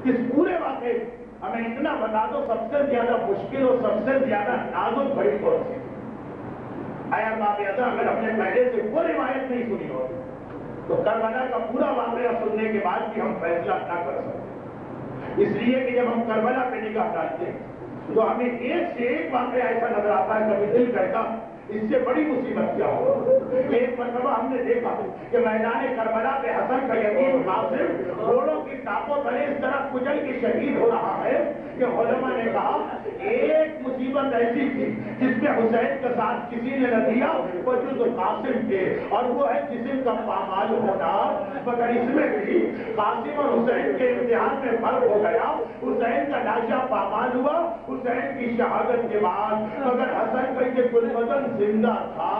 اس پورے واقعے ہمیں اتنا بتا دو سب سے زیادہ مشکل اور سب سے زیادہ نازک بڑی کون سی؟ اے ارباب ازاں اگر ہم نے پہلے سے وہ روایت نہیں سنی ہو تو کربلا کا پورا واقعہ سننے کے بعد بھی ہم فیصلہ نہ کر سکتے، اس لیے کہ جب ہم کربلا پہ نگاہ ڈالتے ہیں تو ہمیں ایک سے ایک واقعہ ایسا نظر آتا ہے، کبھی دل کہتا اس سے بڑی مصیبت کیا ہو۔ ایک مرتبہ ہم نے دیکھا کہ میدان کربلا پہ حسن کا یتیم قاسم گھوڑوں کی ٹاپوں تلے اس طرح کچل کے شہید ہو رہا ہے کہ علماء نے کہا ایک مصیبت ایسی تھی جس میں حسین کا ساتھ کسی نے نہ دیا وہ جز قاسم کے، اور وہ ہے جسم کا پامال ہونا، مگر اس میں بھی قاسم اور حسین کے امتحان میں فرق ہو گیا۔ حسین کا لاشا پامال ہوا حسین کی شہادت کے بعد، مگر حسن کا یہ گلبدن زندہ تھا،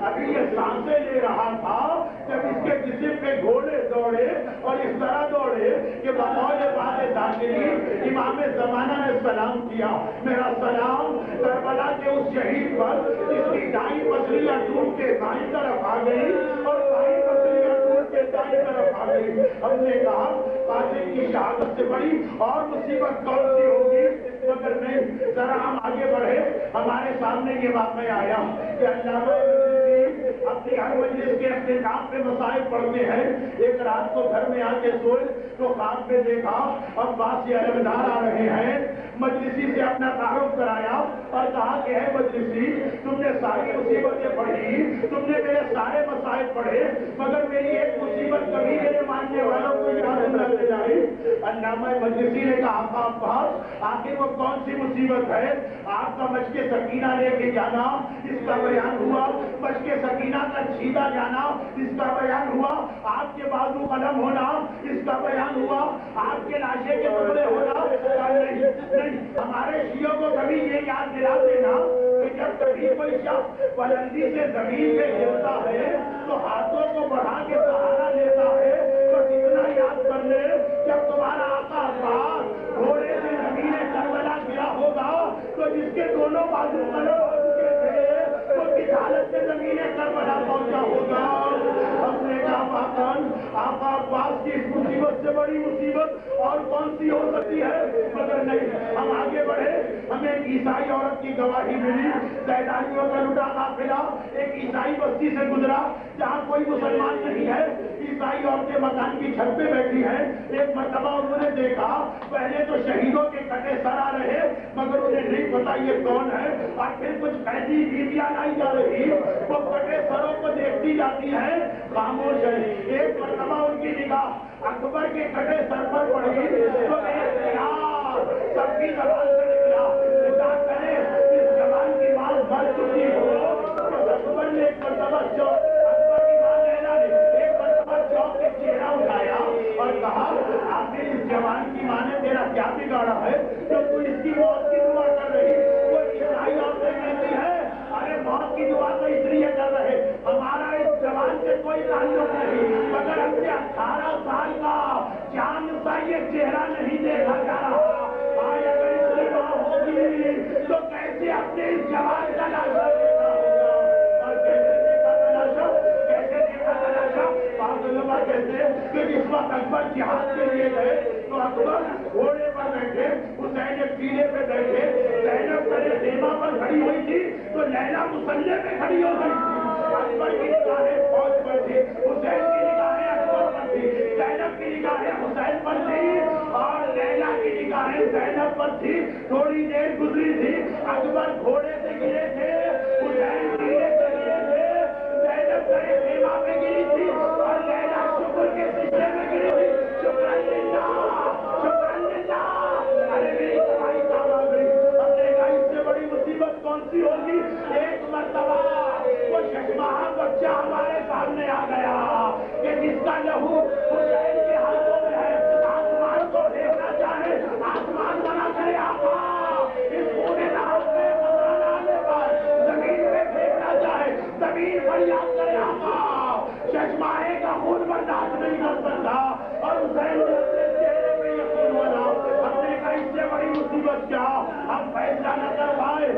ابھی یہ سانسیں لے رہا تھا جب اس کے جسم پہ گھوڑے دوڑے اور اس طرح دوڑے کہ بقول بعض داخلی امام زمانہ نے سلام کیا، میرا سلام کربلا کے اس شہید پر جس کی دائیں پسلیاں ٹوٹ کے بائیں طرف آ گئی اور بائیں پسلیاں ٹوٹ کے دائیں طرف آ گئی۔ ہم نے کہا قاسم کی شہادت سے بڑی اور مصیبت کون سی ہوگی، مگر نہیں، ذرا ہم آگے بڑھے، ہمارے سامنے یہ واقعہ آیا کہ علامہ اپنی ہر مجلس کے اختتام پہ مسائل پڑھتے ہیں. ایک رات کو گھر میں آ کے سوئے تو خواب میں دیکھا عباس علمدار آ رہے ہیں. مجلسی سے اپنا تعارف کرایا اور کہا کہ ہے مجلسی, تم نے ساری مصیبتیں پڑھی, تم نے میرے سارے مسائل پڑھے, مگر میری ایک مصیبت کبھی میرے ماننے والوں کو یاد نہ لے جائے. علامہ مجلسی نے کہا آقا عباس آخر وہ کون سی مصیبت ہے؟ آپ کا مشق سکینہ لے کے جانا اس کا بیان ہوا, مشق سکینہ کا چھیدا جانا اس کا بیان ہوا, آپ کے بازو قلم ہونا اس کا بیان ہوا, آپ کے لاشے کے ٹکڑے ہونا. نہیں, ہمارے شیعوں کو کبھی یہ یاد دلا دینا کہ جب کبھی کوئی شخص بلندی سے زمین پہ گرتا ہے تو ہاتھوں کو بڑھا کے سہارا لیتا ہے. تو اتنا یاد کر لے, جب تمہارا آقا عباس گھوڑے سے زمین کربلا گرا ہوگا تو جس کے دونوں بازو قلم ہو چکے تھے وہ کس حالت سے زمین کربلا پہنچا ہوگا. ہم نے کہا پاکن آقا عباس کی اس مصیبت سے بڑی مصیبت اور کون سی ہو سکتی ہے؟ مگر نہیں, ہم آگے بڑھے, ہمیں ایک عیسائی عورت کی گواہی ملی. زیدانیوں کا لٹا قافلہ ایک عیسائی بستی سے گزرا جہاں کوئی مسلمان نہیں ہے. عیسائی عورتیں مکان کی چھت پہ بیٹھی ہیں. ایک مرتبہ انہوں نے دیکھا پہلے تو شہیدوں کے کٹے سر آ رہے مگر انہیں نہیں پتا یہ کون ہے, اور پھر کچھ ایسی بیویاں لائی جا رہی وہ کٹے سروں کو دیکھتی جاتی ہیں, خاموش ہے. ایک مرتبہ ان کی نگاہ اکبر کے کٹے سر پر پڑی تو ایک خیال سب کی زبان سے نکلا, خدا کرے اس زبان کی ماں مر چکی ہو. اکبر نے ایک مرتبہ اکبر کی ماں لینا نے ایک مرتبہ چوک کے چہرہ اٹھایا اور کہا آخر اس جوان کی ماں نے تیرا کیا بگاڑا ہے جو تو اس کی موت کی دعا کر رہی. وہ عیسائی عورتیں کہتی ہے ارے موت کی دعا تو اس لیے کر رہے, ہمارا اس جوان سے کوئی تعلق نہیں, مگر ہم سے 18 سال کا چاند سا یہ چہرہ نہیں دیکھا جا رہا. آج اگر اس کی ماں ہوگی تو کیسے اپنے اس جوان کا لاشا دیکھا ہوگا, اور کیسے دیکھا تلاشا, کیسے دیکھا تلاشا. علماء کہتے ہیں کہ جس وقت اکبر جہاد کے لیے گئے تو اکبر گھوڑے پر بیٹھے, حسین پیلے پہ بیٹھے, زینب پہلے خیمہ پر کھڑی ہوئی تھی تو لیلا مصلے پہ کھڑی ہو گئی تھی. اکبر کی نگاہیں فوج پر تھی, حسین کی نگاہیں اکبر پر تھی, زینب کی نگاہیں حسین پر تھی, اور لیلا کی نگاہیں زینب پر تھی. تھوڑی دیر گزری تھی, اکبر گھوڑے سے گرے تھے, حسین پیلے سے گرے تھے, زینب پہلے خیمہ پہ گری تھی اور لیلا شکر کے سجدے میں گری تھی. شکران للہ, شکران للہ. ارے میری کمائی کام آ گئی. ہم نے کہا اس سے بڑی مصیبت کون سی ہوگی. ایک مرتبہ وہ ششماہ بچہ ہمارے سامنے آ گیا کہ جس کا لہو حسین کے ہاتھوں میں ہے, آسمان کو دیکھنا چاہے آسمان بنا کرے آقا, اس پورے نام میں خزانہ آنے پر زمین پہ پھینکنا چاہے زمین پر یاد کرے آقا. ششماہے کا خون برداشت نہیں کر سکتا اور حسین نے اپنے چہرے پہ یقین بنا. ہم نے کہا اس سے بڑی مصیبت کیا, ہم فیصلہ نہ کر پائے